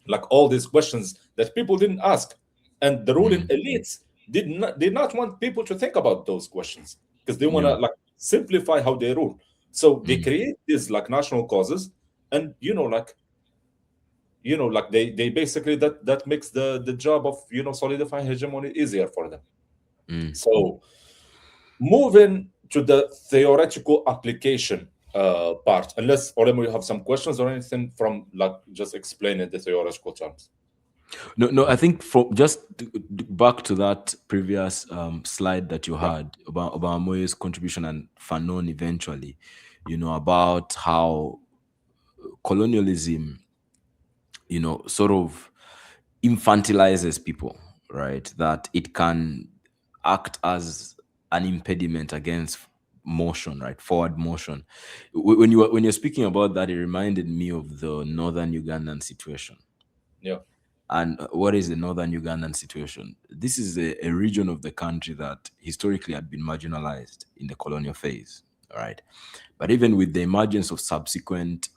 Like all these questions that people didn't ask, and the ruling Mm. elites did not want people to think about those questions because they want Yeah. to like simplify how they rule. So they Mm. create these like national causes, and like they basically that makes the job of solidifying hegemony easier for them. Mm. So moving to the theoretical application part. Unless, Olemo, you have some questions or anything from like just explaining the theoretical terms. No, I think from just back to that previous slide that you Yeah. had about Moye's contribution and Fanon eventually, about how colonialism, sort of infantilizes people, right? That it can act as an impediment against motion, right? Forward motion. When you're speaking about that, it reminded me of the northern Ugandan situation. Yeah. And what is the northern Ugandan situation? This is a region of the country that historically had been marginalized in the colonial phase, all right? But even with the emergence of subsequent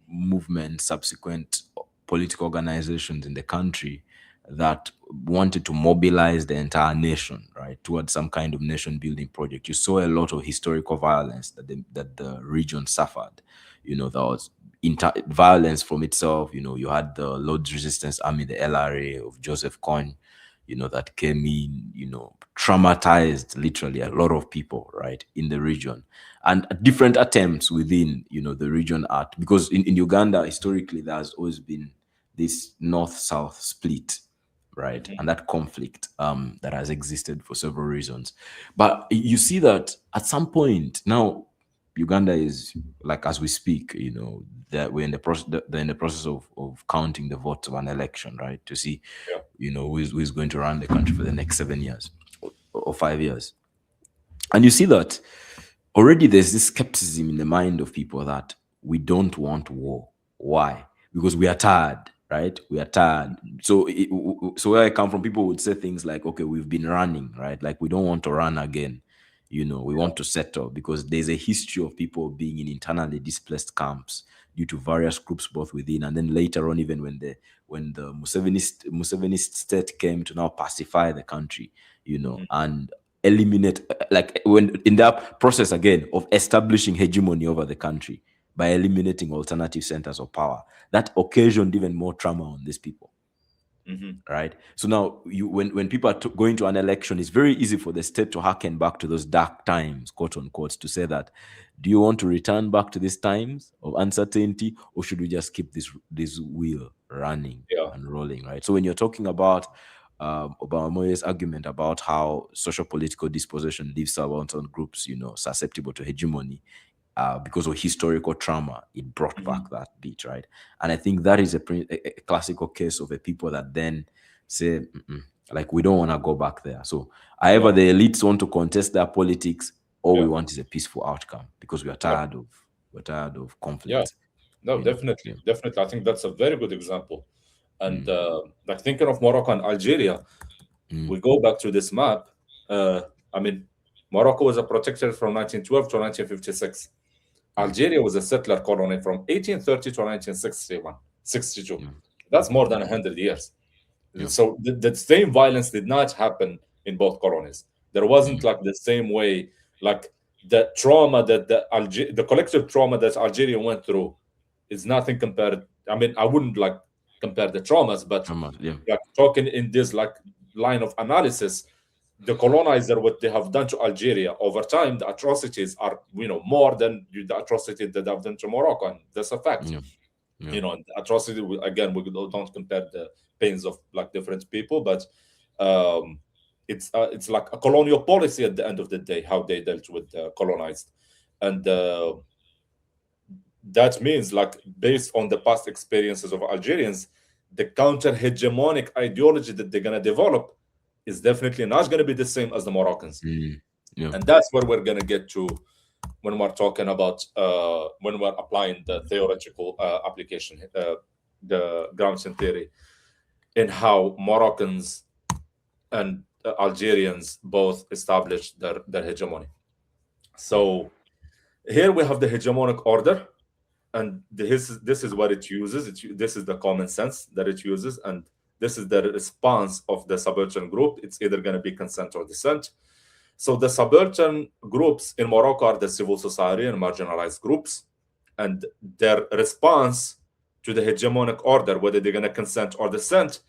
movements, subsequent political organizations in the country that wanted to mobilize the entire nation, right, towards some kind of nation building project, you saw a lot of historical violence that the region suffered. There was violence from itself. You had the Lord's Resistance Army, the LRA of Joseph Kony, that came in, traumatized literally a lot of people, right, in the region, and different attempts within, the region because in Uganda, historically, there has always been this north-south split, right, Hmm. and that conflict that has existed for several reasons. But you see that at some point now, Uganda is, like, as we speak, that we're in the process, they're in the process of counting the votes of an election, right, to see, Yeah. who is going to run the country for the next 7 years or 5 years. And you see that already there's this skepticism in the mind of people that we don't want war. Why? Because we are tired, right? We are tired. So where I come from, people would say things like, okay, we've been running, right? Like, we don't want to run again. We want to settle, because there's a history of people being in internally displaced camps due to various groups both within, and then later on, even when the Museveni state came to now pacify the country, Hmm. and eliminate, like, when in that process again of establishing hegemony over the country by eliminating alternative centers of power, that occasioned even more trauma on these people, Hmm. right? So now, when people are going to an election, it's very easy for the state to harken back to those dark times, quote unquote, to say that, do you want to return back to these times of uncertainty, or should we just keep this wheel running Yeah. and rolling, right? So when you're talking about Obama Moye's argument about how social political disposition leaves certain groups, susceptible to hegemony, because of historical trauma, it brought Hmm. back that beat, right? And I think that is a classical case of a people that then say, "Mm-mm, like, we don't want to go back there." So either Yeah. the elites want to contest their politics, or we Yeah. want is a peaceful outcome, because Yeah. we're tired of Yeah. conflict. No, definitely, Yeah. definitely. I think that's a very good example. And Mm, like thinking of Morocco and Algeria, mm, we go back to this map. Uh, I mean, Morocco was a protectorate from 1912 to 1956. yeah. Algeria was a settler colony from 1830 to 1961, 62. Yeah. That's more Yeah. than 100 years. Yeah. So the same violence did not happen in both colonies. There wasn't Mm, like the same way, like the trauma that the collective trauma that Algeria went through is nothing compared. I mean, I wouldn't like compare the traumas, but yeah. like talking in this like line of analysis, the colonizer, what they have done to Algeria over time, the atrocities are more than the atrocity that they've done to Morocco, and that's a fact. Yeah. Yeah. The atrocity, again, we don't compare the pains of like different people, but um, it's like a colonial policy at the end of the day, how they dealt with the colonized, and that means like based on the past experiences of Algerians, the counter hegemonic ideology that they're gonna develop is definitely not gonna be the same as the Moroccans, Mm, yeah. and that's where we're gonna get to when we're talking about when we're applying the theoretical application, the Gramscian theory, in how Moroccans and Algerians both established their hegemony. So here we have the hegemonic order, and this is what it uses. This is the common sense that it uses, and this is the response of the subaltern group. It's either going to be consent or dissent. So the subaltern groups in Morocco are the civil society and marginalized groups, and their response to the hegemonic order, whether they're going to consent or dissent,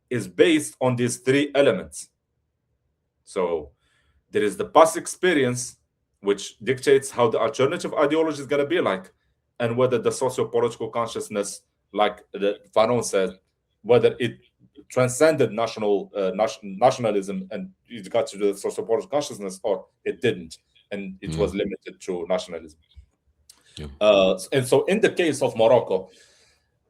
is based on these three elements. So there is the past experience which dictates how the alternative ideology is going to be like, and whether the socio-political consciousness, like the Fanon said, whether it transcended nationalism and it got to the socio-political consciousness, or it didn't, and it was limited to nationalism. Yeah. And so, in the case of Morocco,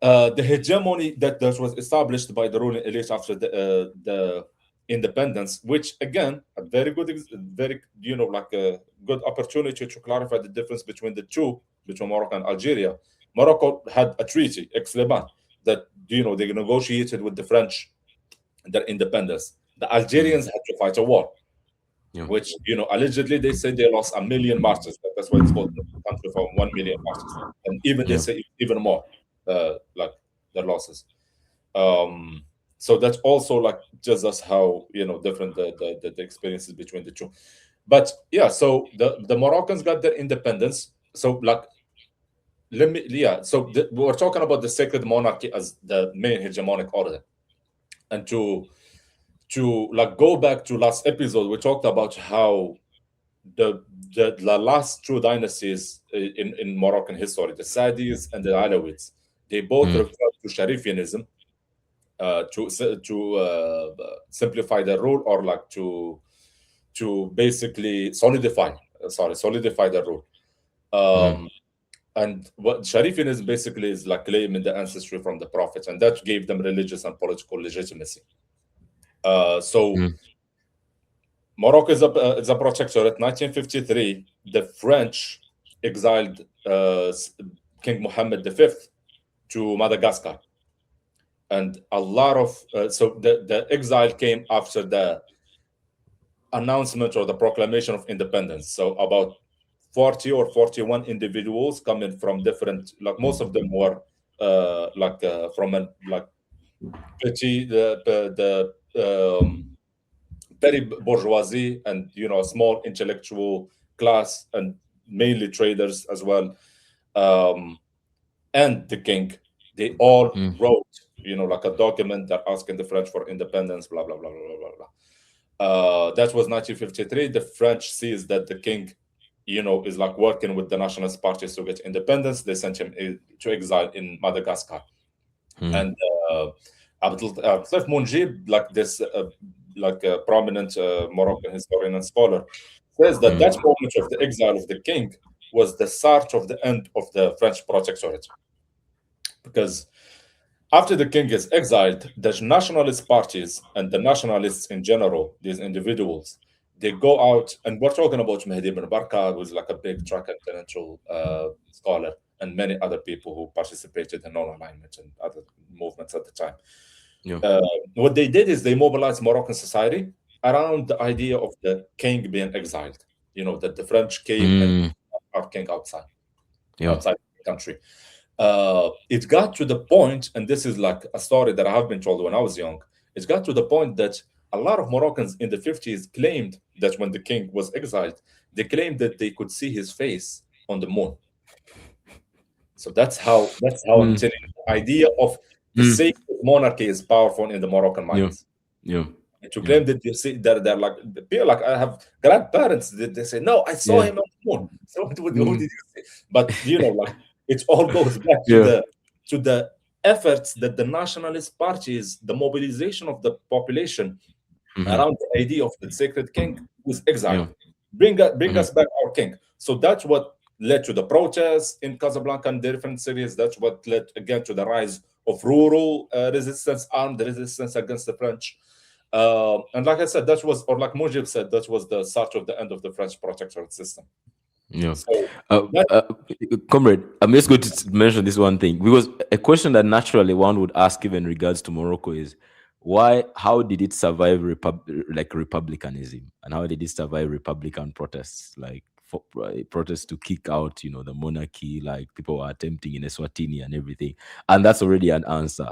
the hegemony that was established by the ruling elite after the independence, which again, a very good, very like a good opportunity to clarify the difference between the two, between Morocco and Algeria. Morocco had a treaty, Aix-les-Bains, that they negotiated with the French their independence. The Algerians had to fight a war, Yeah. which allegedly they say they lost 1 million martyrs. That's why it's called the country for 1 million martyrs, and even they Yeah. say even more, like their losses. So that's also like just us how different the experiences between the two. But yeah, so the Moroccans got their independence. So like let me yeah, so we're talking about the sacred monarchy as the main hegemonic order, and to like go back to last episode, we talked about how the the last two dynasties in Moroccan history, the Sadis and the Alawites, they both Mm. refer to Sharifianism, to simplify the rule, or like to basically solidify the rule. Mm. Um, and what Sharifianism basically is like claiming the ancestry from the prophets, and that gave them religious and political legitimacy. So Mm. Morocco is a protectorate. 1953, the French exiled King Mohammed V to Madagascar, and a lot of so the exile came after the announcement or the proclamation of independence. So about 40 or 41 individuals coming from different, like most of them were from a like petty the petty bourgeoisie, and a small intellectual class, and mainly traders as well. Um, and the king, they all Mm. wrote, like a document that asking the French for independence, blah blah blah blah blah blah blah. That was 1953. The French sees that the king, is like working with the nationalist parties to get independence. They sent him to exile in Madagascar. Mm. And Abdel Munjib, like this, like a prominent Moroccan historian and scholar, says that Mm. that moment of the exile of the king was the start of the end of the French protectorate, because after the king is exiled, the nationalist parties and the nationalists in general, these individuals, they go out, and we're talking about Mehdi ibn Barka, who's like a big transcontinental scholar, and many other people who participated in non-alignment and other movements at the time. Yeah. Uh, what they did is they mobilized Moroccan society around the idea of the king being exiled. That the French came and Mm. our king Yeah. outside the country. It got to the point, and this is like a story that I have been told when I was young. It got to the point that a lot of Moroccans in the 50s claimed that when the king was exiled, they claimed that they could see his face on the moon. So that's how I'm Mm. telling you, the idea of the Mm. sacred monarchy is powerful in the Moroccan Yeah. minds. Yeah. And to Yeah. claim that you see that they're like people, like I have grandparents that they say, no, I saw Yeah. him on the moon. So who Mm. did you see? But like it all goes back Yeah. to the efforts that the nationalist parties, the mobilization of the population Mhm. around the idea of the sacred king who's Yeah. exiled. Bring Mhm. us back our king. So that's what led to the protests in Casablanca and different cities. That's what led again to the rise of rural resistance, armed resistance against the French. And like I said, that was, or like Mujib said, that was the start of the end of the French protectorate system. Yeah. So Uh, that, uh, Comrade, I'm just going to mention this one thing, because a question that naturally one would ask, even in regards to Morocco, is how did it survive like republicanism, and how did it survive Republican protests, like for protests to kick out, the monarchy, like people were attempting in Eswatini and everything, and that's already an answer,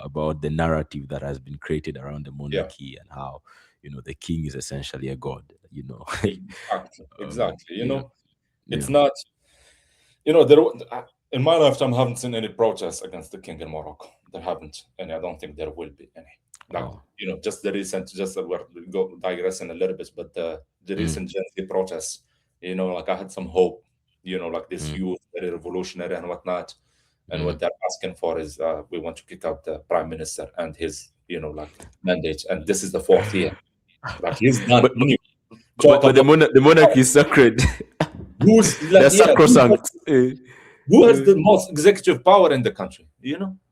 about the narrative that has been created around the yeah, monarchy, and how, the king is essentially a god. exactly, exactly. Yeah. It's Yeah. not, in my lifetime, I haven't seen any protests against the king in Morocco. There haven't, and I don't think there will be any. Like, Oh. just the recent, just we're go digressing a little bit, but the Mm. recent Gen Z protests, Like I had some hope, like this mm, youth, very revolutionary and whatnot. And what mm. they're asking for is we want to kick out the prime minister and his, like mandate. And this is the fourth year. Like he's done. but but You talk but the about the monarchy is sacred. who's like, They're yeah, sacrosanct. who has the most executive power in the country?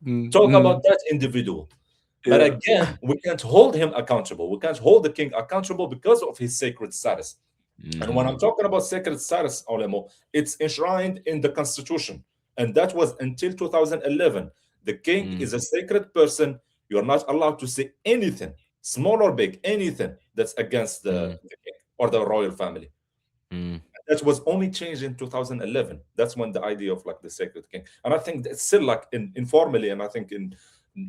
Mm, Talk about mm, that individual. But yeah. again, we can't hold him accountable. We can't hold the king accountable because of his sacred status. And when I'm Mm, talking about sacred status, Olemo, it's enshrined in the constitution. And that was until 2011. The king mm, is a sacred person. You're not allowed to say anything, small or big, anything that's against mm, the king or the royal family. mm, That was only changed in 2011. That's when the idea of like the sacred king. And I think it's still like informally, and I think in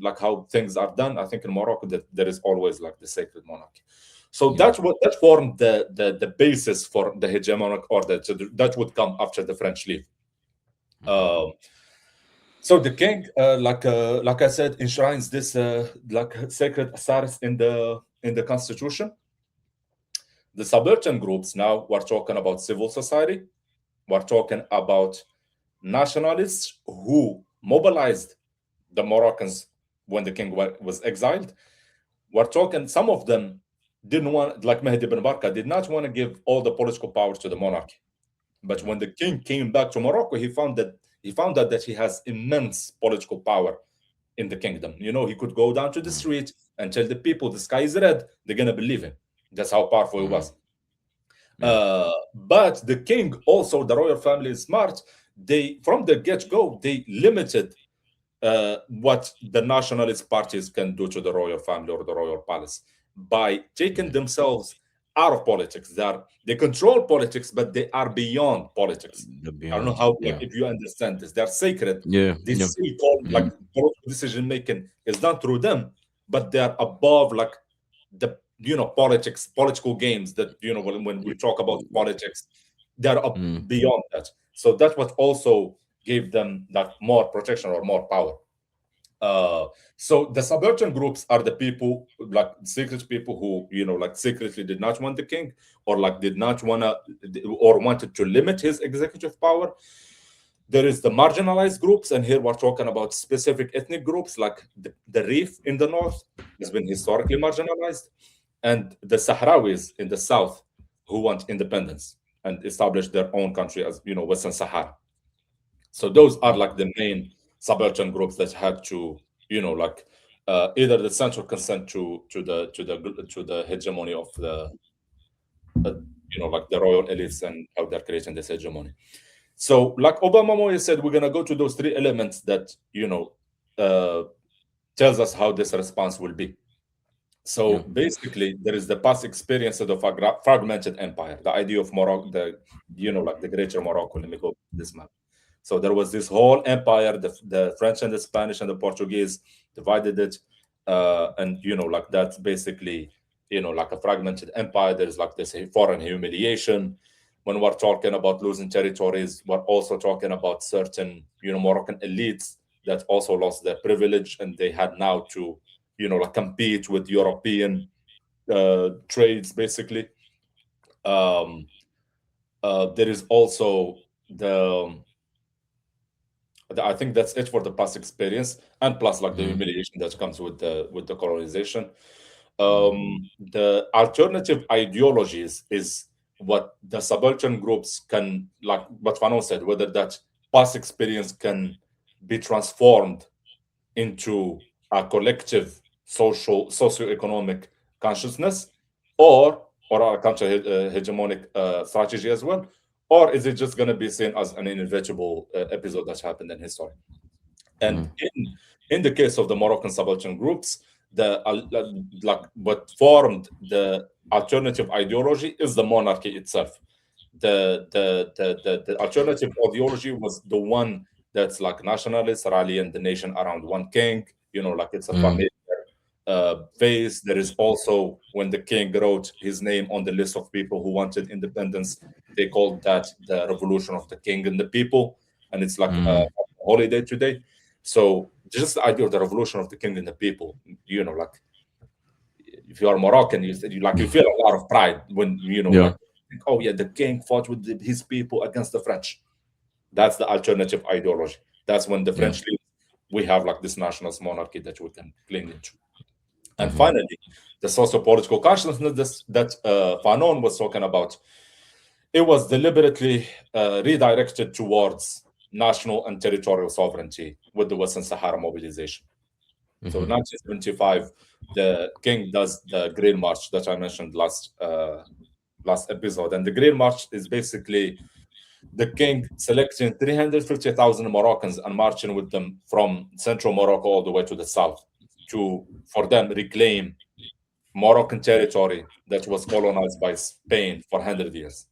like how things are done, I think in Morocco that there is always like the sacred monarchy. So yeah. that formed the basis for the hegemonic order that would come after the French leave. Mhm, Um, so the king, like I said, enshrines this like sacred status in the constitution. The subaltern groups, now we're talking about civil society. We're talking about nationalists who mobilized the Moroccans when the king was exiled. We're talking, some of them didn't want, like Mehdi bin Barka, did not want to give all the political powers to the monarchy. But mhm, when the king came back to Morocco, he found out that he has immense political power in the kingdom. He could go down to the mhm, street and tell the people the sky is red. They're gonna believe him. That's how powerful he mhm, was. yeah. But the king, also the royal family is smart. They from the get-go they limited what the nationalist parties can do to the royal family or the royal palace by taking Mhm. themselves out of politics. They control politics, but they are beyond politics. The I don't know beyond. how, like, Yeah. if you understand this. They're sacred. Yeah. Yeah. This so-called like Mm, political decision making is done through them, but they are above like the politics, political games that when we talk about politics, they're up mm, beyond that. So that's what also gave them like more protection or more power. uh, so the subaltern groups are the people, like secret people who, like secretly did not want the king, or like did not wanna, or wanted to limit his executive power. There is the marginalized groups, and here we're talking about specific ethnic groups, like the Reef in the north has been historically marginalized, and the Sahrawis in the south who want independence and establish their own country as Western Sahara. So those are mm, like the main subaltern groups that had to, like either the central consent to the hegemony of the uh, like the royal elites and how they're creating this hegemony. So like Obama Moye said, we're gonna go to those three elements that uh, tells us how this response will be. So yeah. basically, there is the past experience of a fragmented empire, the idea of Morocco, like the greater Morocco. Let me go to this map. So there was this whole empire, the French and the Spanish and the Portuguese divided it, and like that's basically like a fragmented empire. There's like this foreign humiliation. When we're talking about losing territories, we're also talking about certain Moroccan elites that also lost their privilege, and they had now to like compete with European trades basically. Um, there is also I think that's it for the past experience, and plus like the Mm, humiliation that comes with the colonization. mm, The alternative ideologies is what the subaltern groups can, like what Fanon said, whether that past experience can be transformed into a collective socioeconomic consciousness, or a counter hegemonic strategy as well, or is it just going to be seen as an inevitable episode that happened in history? And mm, in the case of the Moroccan subaltern groups, like what formed the alternative ideology is the monarchy itself. The alternative ideology was the one that's like nationalist, rallying the nation around one king. Like it's a mm, familiar phase. There is also when the king wrote his name on the list of people who wanted independence, they called that the revolution of the king and the people, and it's like a mm, holiday today. So just the idea of the revolution of the king and the people, like if you are Moroccan, you like you feel a lot of pride when yeah. think, oh yeah, the king fought with his people against the French. That's the alternative ideology. That's when the Yeah. French leave, we have like this nationalist monarchy that we can cling into. And Mm-hmm. finally, the socio-political consciousness that Fanon was talking about, it was deliberately redirected towards national and territorial sovereignty with the Western Sahara mobilization. So in Mm-hmm. 1975, the king does the Green March that I mentioned last episode, and the Green March is basically the king selecting 350,000 Moroccans and marching with them from central Morocco all the way to the south to for them reclaim Moroccan territory that was colonized by Spain for 100 years.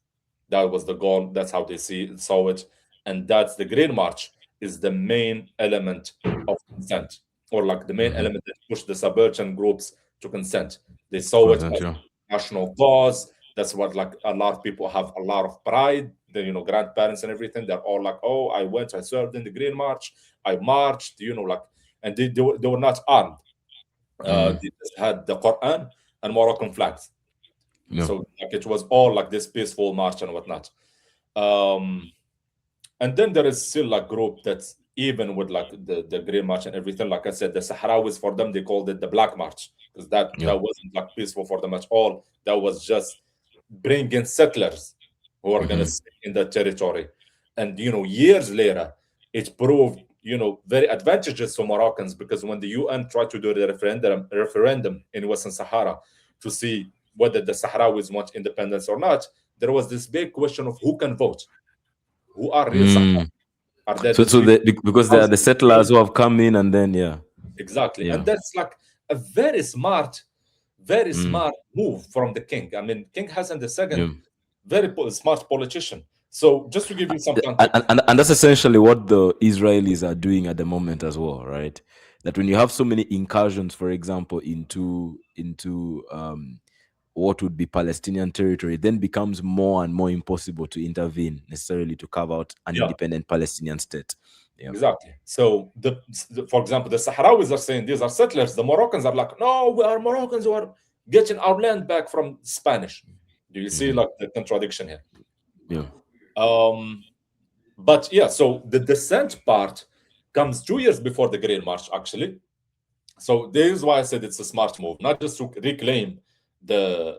That was the goal. That's how they saw it. And that's the Green March is the main element of consent, or like the main Mm-hmm. element that pushed the suburban groups to consent. They saw it Consent, as yeah. a national cause. That's what like a lot of people have a lot of pride. The grandparents and everything. They're all like, oh, I went, I served in the Green March, I marched, like, and they were not armed. Mm. They just had the Quran and Moroccan flags. Yeah. So like it was all like this peaceful march and whatnot. Um, and then there is still a group that's even with like the Green March and everything. Like I said, the Sahrawis for them they called it the Black March because Yeah. that wasn't like peaceful for them at all. That was just bringing settlers who are gonna Mm-hmm. stay in that territory. And years later, it proved very advantageous to Moroccans because when the UN tried to do the referendum in Western Sahara to see whether the Sahrawis want independence or not, there was this big question of who can vote, who are real Sahrawis, Mm. are there So, these people because they are the housing settlers who have come in, and then yeah, exactly, and yeah, that's like a very mm. smart move from the king. I mean, King Hassan Yeah. II, very smart politician. So just to give you some context, And that's essentially what the Israelis are doing at the moment as well, right? That when you have so many incursions, for example, into what would be Palestinian territory, it then becomes more and more impossible to intervene necessarily to carve out an yeah, independent Palestinian state. Yeah. exactly. So for example, the Sahrawis are saying these are settlers. The Moroccans are like, no, we are Moroccans who are getting our land back from Spanish. Do you see Hmm. like the contradiction here? Yeah. Um, but yeah, so the descent part comes 2 years before the Green March, actually. So this is why I said it's a smart move, not just to reclaim the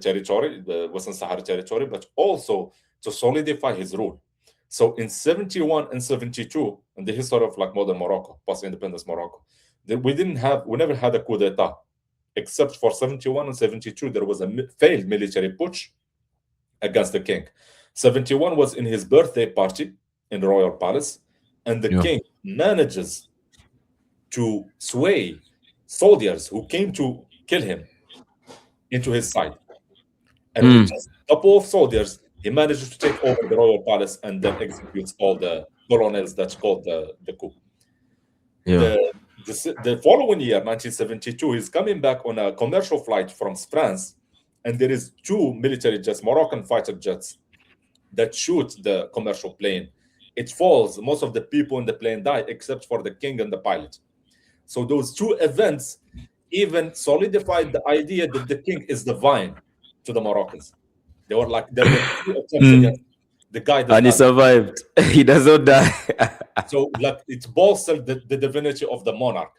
territory, the Western Sahara territory, but also to solidify his rule. So in 71 and 72, in the history of like modern Morocco, post-independence Morocco, we never had a coup d'etat, except for 71 and 72. There was a failed military putsch against the king. 71 was in his birthday party in the royal palace, and the Yeah. king manages to sway soldiers who came to kill him into his side. And with Mm. just a couple of soldiers, he manages to take over the royal palace and then executes all the colonels that called the coup. Yeah. The following year, 1972, he's coming back on a commercial flight from France, and there is two military jets, Moroccan fighter jets, that shoot the commercial plane. It falls. Most of the people in the plane die, except for the king and the pilot. So those two events even solidified the idea that the king is divine to the Moroccans. They were like there were two attempts against Mm. the guy does And he not. survived. He does not die. So like it bolstered the divinity of the monarch,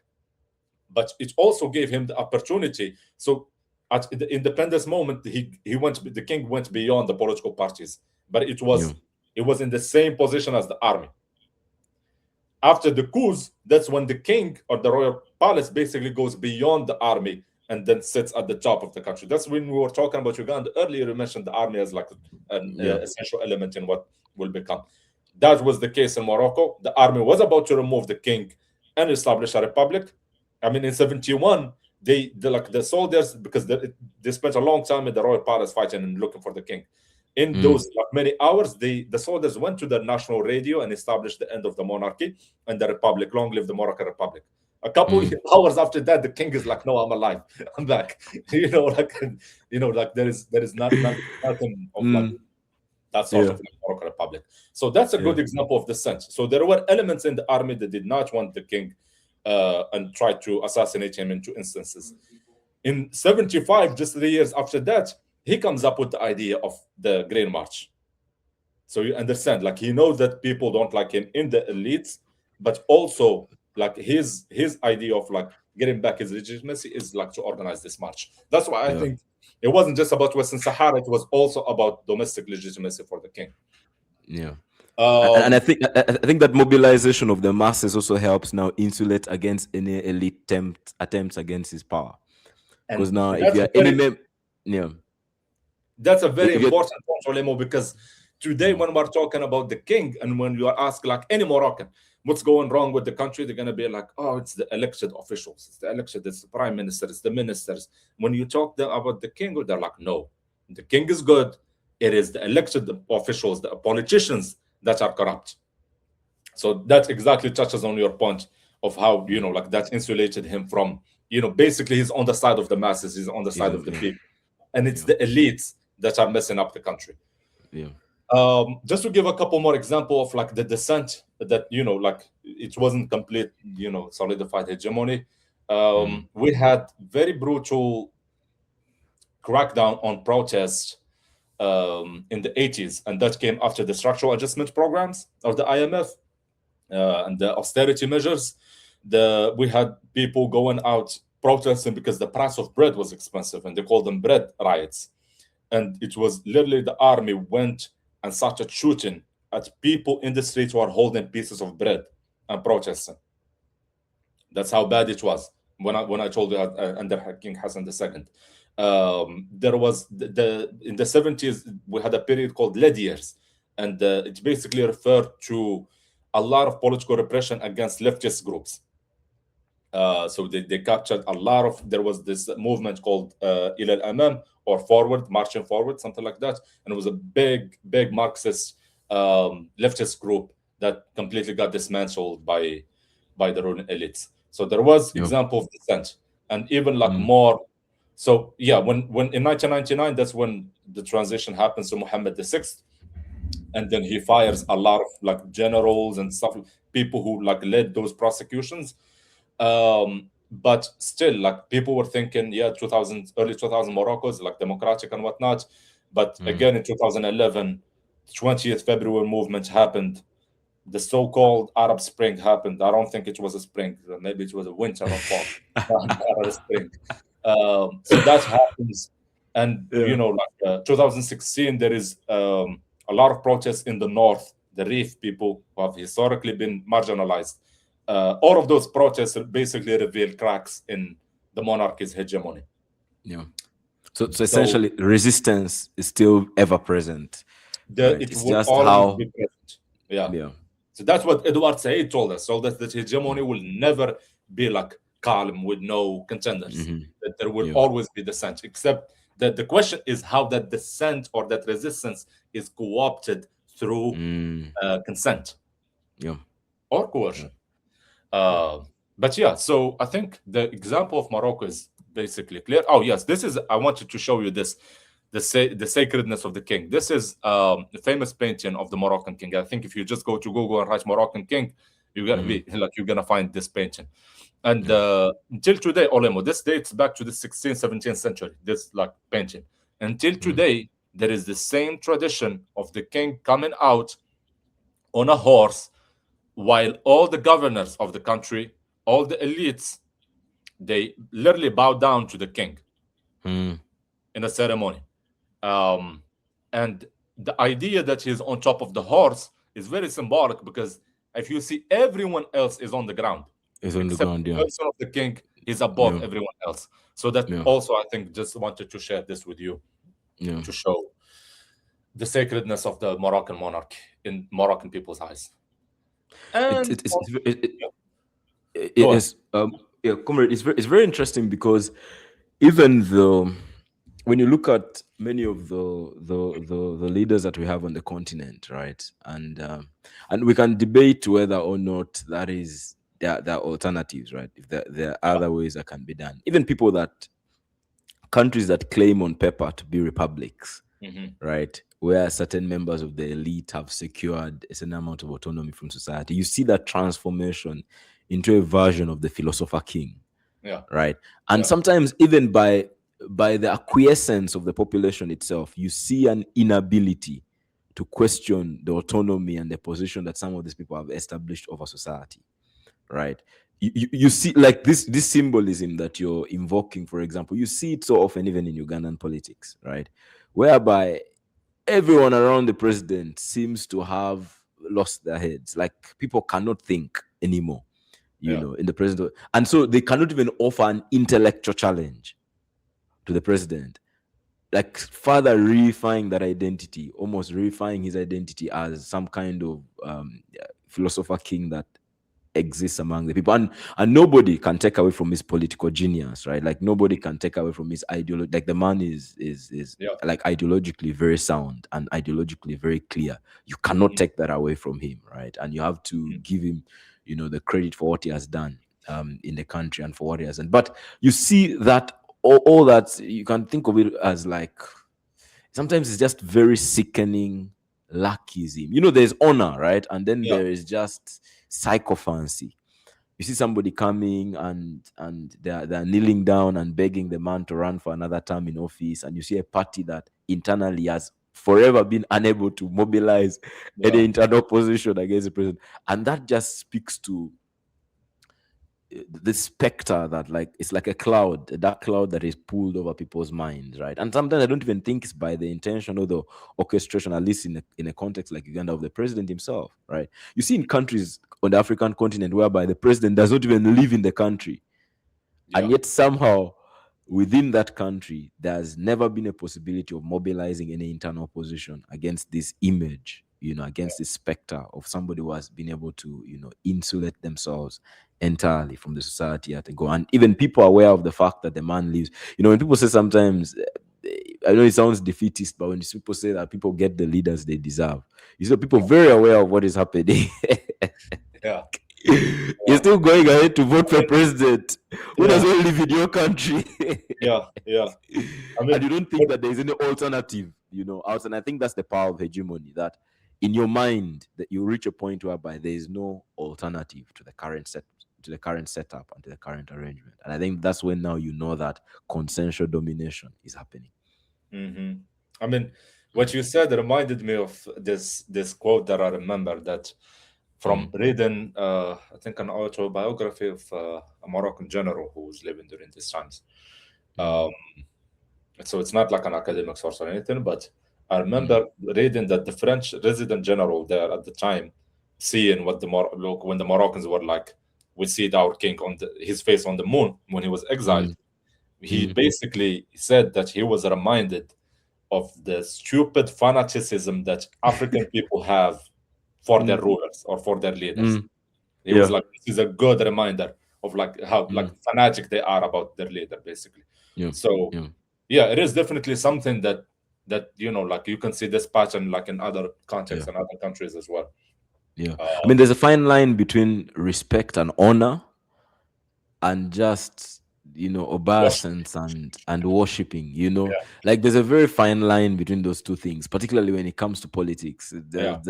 but it also gave him the opportunity. So at the independence moment, the king went beyond the political parties, but it Yeah. was it was in the same position as the army. After the coups, that's when the king or the royal palace basically goes beyond the army and then sits at the top of the country. That's when we were talking about Uganda earlier. You mentioned the army as like an Yeah. essential element in what will become. That was the case in Morocco. The army was about to remove the king and establish a republic. I mean, in 71, like the soldiers, because they spent a long time in the royal palace fighting and looking for the king. In Mm. those like many hours, the soldiers went to the national radio and established the end of the monarchy and the republic. Long live the Moroccan Republic. A couple Mm. hours after that, the king is like, "No, I'm alive. I'm back." Like there is nothing of like Mm. that sort Yeah. of like Moroccan Republic. So that's a Yeah. good example of the sense. So there were elements in the army that did not want the king and tried to assassinate him in two instances. In 75, just 3 years after that, he comes up with the idea of the Grain March. So you understand, like he knows that people don't like him in the elites, but also like his idea of like getting back his legitimacy is like to organize this march. That's why I Yeah. think it wasn't just about Western Sahara; it was also about domestic legitimacy for the king. Yeah. And I Um, think that mobilization of the masses also helps now insulate against any elite attempts against his power. Because and now, if that's you a are any very yeah, That's a very if you important point, Olemo, because today mm, when we're talking about the king and when you are asked like any Moroccan, what's going wrong with the country, they're gonna be like, oh, it's the elected officials, it's the elected, it's the prime minister, it's the ministers. When you talk them about the king, they're like, no, the king is good. It is the elected officials, the politicians that are corrupt. So that exactly touches on your point of how like that insulated him from basically he's on the side of the masses, he's on the is side of the yeah, people, and it's yeah, the elites that are messing up the country. yeah, Just to give a couple more example of like the descent that like it wasn't complete solidified hegemony. mm, We had very brutal crackdown on protests in the 80s, and that came after the structural adjustment programs of the IMF and the austerity measures. We had people going out protesting because the price of bread was expensive, and they called them bread riots. And it was literally the army went and started shooting at people in the streets who are holding pieces of bread and protesting. That's how bad it was. When I told you under King Hassan II, there was in the 70s we had a period called lead years, and it basically referred to a lot of political repression against leftist groups. So they captured a lot of. There was this movement called Ila al-Amam, or forward, marching forward, something like that, and it was a big Marxist leftist group that completely got dismantled by the ruling elites. So there was yeah, example of dissent, and even like mm, more. So yeah, when in 1999, that's when the transition happens to Mohammed VI, and then he fires a lot of like generals and stuff, people who like led those prosecutions. But still, like people were thinking, yeah, 2000, early 2000 Morocco is like democratic and whatnot. But mm, again, in 2011, 20th February movement happened. The so-called Arab Spring happened. I don't think it was a spring. Maybe it was a winter or fall, not a spring. So that happens, and yeah. 2016 there is a lot of protests in the north. The Reef people who have historically been marginalized. All of those protests basically reveal cracks in the monarchy's hegemony. Yeah. So So essentially, resistance is still ever present, right? it It's will just always be how, present. Yeah. yeah, So that's what Edward Said told us. So that yeah, hegemony will never be like calm with no contenders. hmm, That there will yeah, always be dissent. Except that the question is how that dissent or that resistance is co-opted through mm, consent yeah, or yeah, coercion. yeah, Uh, but yeah, so I think the example of Morocco is basically clear. Oh yes, this is. I wanted to show you this, the sacredness of the king. This is the famous painting of the Moroccan king. I think if you just go to Google and write Moroccan king, you're gonna mm, be like you're gonna find this painting. And yeah, until today, Olemo, this dates back to the 16th, 17th century. This like painting. Until mm, today, there is the same tradition of the king coming out on a horse while all the governors of the country, all the elites, they literally bow down to the king mm, in a ceremony. Um, and the idea that he's on top of the horse is very symbolic because if you see everyone else is on the ground, it's on the except ground. the Yeah, person of the king is above yeah, everyone else. So that yeah, also I think just wanted to share this with you yeah. to show the sacredness of the Moroccan monarch in Moroccan people's eyes. It, And it, it's, yeah, it go ahead. is yeah, comrade, it's very interesting because even though when you look at many of the leaders that we have on the continent, right, and we can debate whether or not that is there are alternatives, right? If there are other ways that can be done, even people that countries that claim on paper to be republics, Mhm. right, where certain members of the elite have secured a certain amount of autonomy from society, you see that transformation into a version of the philosopher king, Yeah, right? And yeah. sometimes even by by the acquiescence of the population itself, you see an inability to question the autonomy and the position that some of these people have established over society, right? You see, like this symbolism that you're invoking, for example, you see it so often even in Ugandan politics, right? Whereby everyone around the president seems to have lost their heads. Like people cannot think anymore, Yeah. in the president. And so they cannot even offer an intellectual challenge to the president, like further reifying that identity, almost reifying his identity as some kind of philosopher king that exists among the people, and nobody can take away from his political genius, right? Like nobody can take away from his ideology. Like the man is Yeah. like ideologically very sound and ideologically very clear. You cannot Mhm. take that away from him, right? And you have to Mhm. give him, the credit for what he has done in the country and for what he has done. But you see that all that, you can think of it as like sometimes it's just very sickening lackism. There's honor, right? And then Yeah. there is just sycophancy. You see somebody coming and they're kneeling down and begging the man to run for another term in office, and you see a party that internally has forever been unable to mobilize any Yeah. internal opposition against the president. And that just speaks to this specter that, like, it's like a cloud, a dark cloud that is pulled over people's minds, right? And sometimes I don't even think it's by the intention or the orchestration, at least in a context like Uganda, of the president himself, right? You see in countries on the African continent whereby the president does not even live in the country, and Yeah. yet somehow within that country there's never been a possibility of mobilizing any internal opposition against this image, against this specter of somebody who has been able to, insulate themselves entirely from the society at a go. And even people are aware of the fact that the man lives. When people say sometimes, I know it sounds defeatist, but when people say that people get the leaders they deserve, people very aware of what is happening. Yeah. You're Yeah. still going ahead to vote I for mean, president who yeah. doesn't live in your country. Yeah. Yeah. I And mean, you don't think but that there's any alternative, out. And I think that's the power of hegemony, that in your mind that you reach a point whereby there is no alternative to the current setup and to the current arrangement. And I think that's when now that consensual domination is happening. mhm. I mean, what you said reminded me of this quote that I remember, that from Mm, reading, I think, an autobiography of a Moroccan general who was living during these times. mm, Um, so it's not like an academic source or anything, but I mm, remember reading that the French resident general there at the time, seeing what look, when the Moroccans were like, we see our king on his face on the moon when he was exiled. mm, He mm, basically said that he was reminded of the stupid fanaticism that African people have for their mm, rulers or for their leaders. mm. He was Yeah. like, this is a good reminder of like how like Mm, fanatic they are about their leader, basically. yeah. So Yeah. yeah, it is definitely something that like you can see this pattern like in other Yeah. contexts and other countries as well. Yeah. I mean, Um, there's a fine line between respect and honor and just, Wash. obeisance and worshiping. Yeah, Like there's a very fine line between those two things, particularly when it comes to politics. yeah.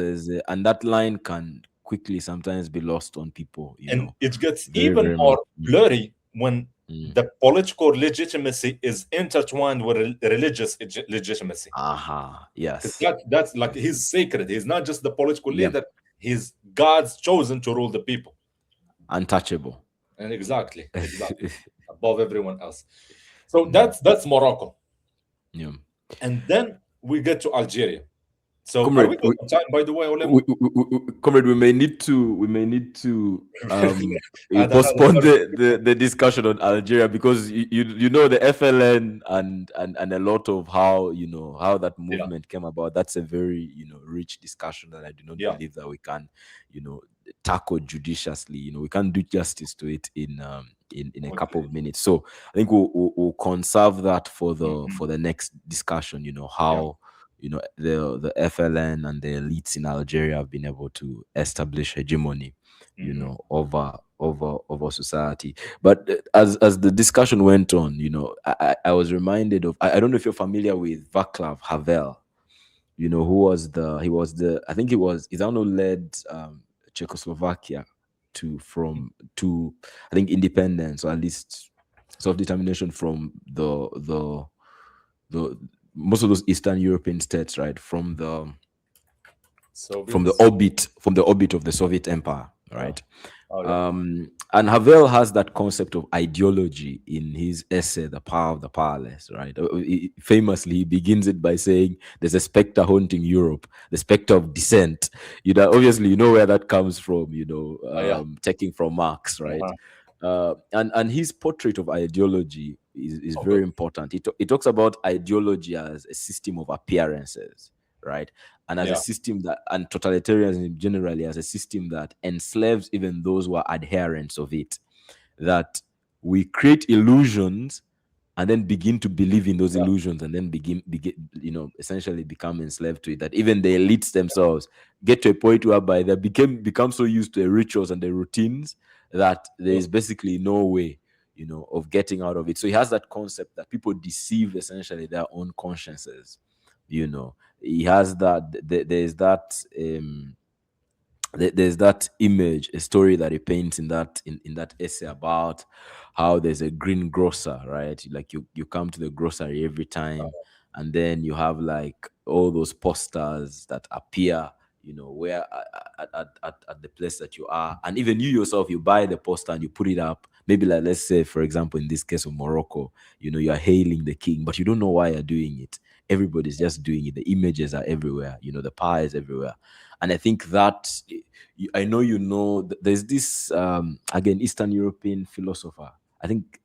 And that line can quickly sometimes be lost on people, And it gets very, even very much. more blurry when Mm. the political legitimacy is intertwined with religious legitimacy. Aha, Because yes. that's like he's sacred. He's not just the political Yeah. leader. He's God's chosen to rule the people. Untouchable. And exactly, above everyone else. So Mm. that's Morocco, Yeah. and then we get to Algeria. So are we Comrade, good on time, by the way, Olemo? Comrade, we may need to Add another postpone 30 the discussion on Algeria, because you know the FLN and a lot of how how that Yeah, movement came about. That's a very rich discussion that I do not yeah. believe that we can you know tackle judiciously. We can't do justice to it in a couple Okay. of minutes. So I think we'll conserve that for the Mhm. for the next discussion. Yeah. How the FLN and the elites in Algeria have been able to establish hegemony, Hmm. over society. But as the discussion went on, I was reminded of, I don't know if you're familiar with Václav Havel. Who was the he was the I think he's the one who led Czechoslovakia to I think independence, or at least self-determination from the most of those Eastern European states, right? Soviets. From the orbit of the Soviet Empire, Oh, right? oh yeah. And Havel has that concept of ideology in his essay, The Power of the Powerless, right? Famously, he begins it by saying, there's a specter haunting Europe, the specter of dissent. Obviously, you know where that comes from, Oh yeah. taking from Marx, right? Uh-huh. And his portrait of ideology is Oh, good. very important. He talks about ideology as a system of appearances, right? And as a Yeah. system that, and totalitarianism generally as a system that enslaves even those who are adherents of it, that we create illusions and then begin to believe in those Yeah. illusions and then begin essentially become enslaved to it, that even the elites themselves get to a point whereby they become so used to the rituals and the routines that there Good. is basically no way of getting out of it. So he has that concept that people deceive essentially their own consciences. He has that there's that there's that image, a story that he paints in that essay about how there's a green grocer, right? Like you come to the grocery every time, and then you have like all those posters that appear, where at the place that you are, and even you yourself, you buy the poster and you put it up. Maybe like, let's say, for example, in this case of Morocco, you are hailing the king, but you don't know why you're doing it. Everybody's just doing it. The images are everywhere. The power is everywhere. And I think that I know there's this again Eastern European philosopher. I think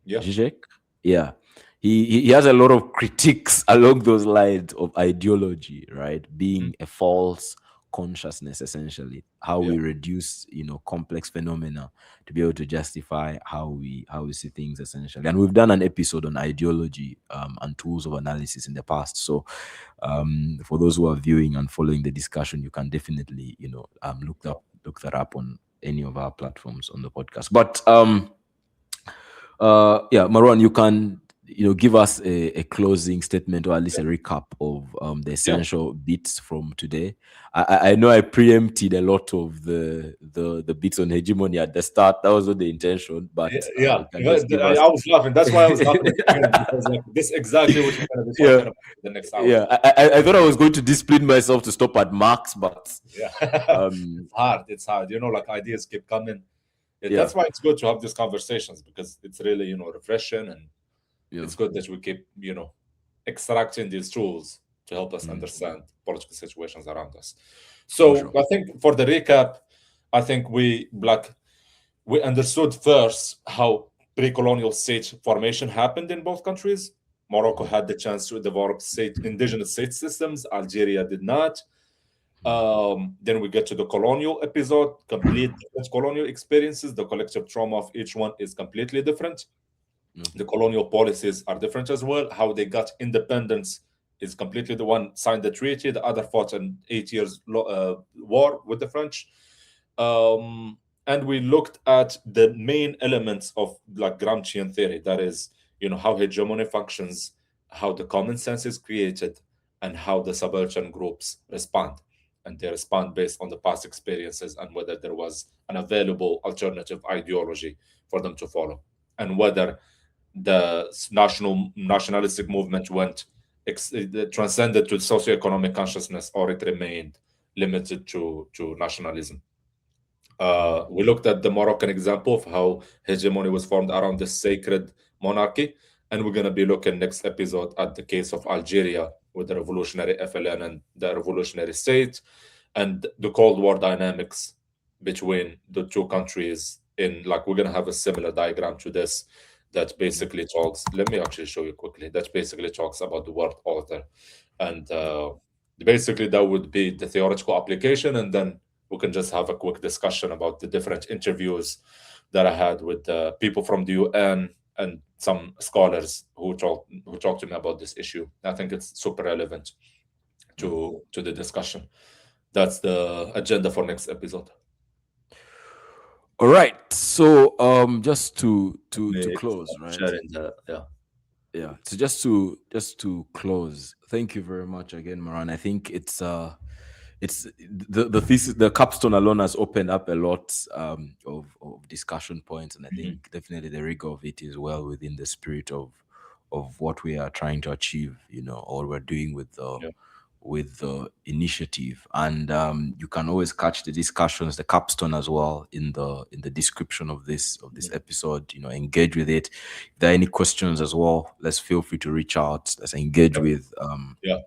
Yeah. Zizek, yeah. He has a lot of critiques along those lines of ideology, right? Mhm. Being a false consciousness, essentially. How Yeah. we reduce, complex phenomena to be able to justify how we see things, essentially. And we've done an episode on ideology and tools of analysis in the past. So for those who are viewing and following the discussion, you can definitely, look that up on any of our platforms on the podcast. But yeah, Marwan, you can give us a closing statement or at least a recap of the Yeah. essential bits from today. I know I preempted a lot of the bits on hegemony at the start. That was not the intention, Yeah, but yeah. you can just give us. I was laughing. That's why I was laughing at the beginning because like this exactly what we're gonna be Yeah, talking about for the next hour. yeah. I thought I was going to discipline myself to stop at Marx, but Yeah. um, It's hard. It's hard. Like ideas keep coming. Yeah, yeah, that's why it's good to have these conversations because it's really, refreshing, and yeah, it's good that we keep, extracting these tools to help us mm, understand political situations around us. for So sure. I think for the recap, I think we understood first how pre-colonial state formation happened in both countries. Morocco Mhm, had the chance to develop indigenous state systems. Algeria did not. mhm, Then we get to the colonial episode, complete different colonial experiences. The collective trauma of each one is completely different. yeah, The colonial policies are different as well. How they got independence is completely the one signed the treaty, the other fought an 8 years war with the French. And we looked at the main elements of like Gramscian theory, that is, how hegemony functions, how the common sense is created, and how the subaltern groups respond. And they respond based on the past experiences and whether there was an available alternative ideology for them to follow, and whether the nationalistic movement transcended to socioeconomic consciousness or it remained limited to nationalism. mhm, We looked at the Moroccan example of how hegemony was formed around the sacred monarchy, and we're going to be looking next episode at the case of Algeria with the revolutionary FLN and the revolutionary state, and the Cold War dynamics between the two countries. In like, we're going to have a similar diagram to this that mhm, basically talks. Let me actually show you quickly. That basically talks about the word author, and yeah, basically that would be the theoretical application, and then we can just have a quick discussion about the different interviews that I had with people from the UN and some scholars who talked to me about this issue. I think it's super relevant yeah. to the discussion. That's the agenda for next episode. All right. So just to Me close, right? sharing the yeah. Yeah. So just to close, thank you very much again, Maran. I think it's the thesis, the capstone alone has opened up a lot of discussion points, and I Mhm. think definitely the rigor of it is well within the spirit of what we are trying to achieve, or we're doing Yeah. with the initiative. And you can always catch the discussions, the capstone as well, in the description of this Mhm. episode. Engage with it. If there are any questions as well, let's feel free to reach out. Let's engage Yeah. with Yeah.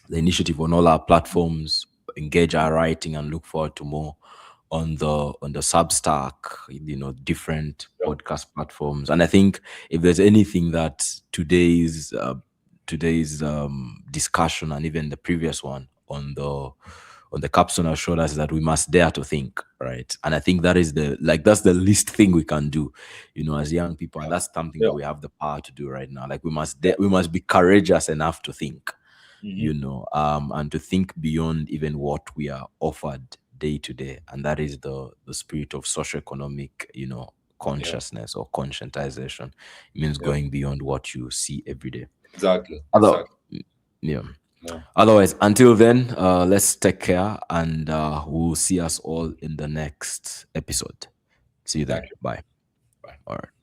the initiative on all our platforms, engage our writing, and look forward to more on the Substack, different Yeah. podcast platforms. And I think if there's anything that today's discussion, and even the previous one on the capstone has showed us, that we must dare to think, right? And I think that is that's the least thing we can do, as young people, and that's something Yeah. that we have the power to do right now. Like, we must be courageous enough to think, Mhm. and to think beyond even what we are offered day to day. And that is the spirit of socioeconomic, Yeah. consciousness or conscientization. It means Yeah. going beyond what you see every day. Exactly. Other, Exactly. yeah. Yeah. Otherwise, until then, let's take care, and we'll see us all in the next episode. See you then. Thank you. Bye. Bye. All right.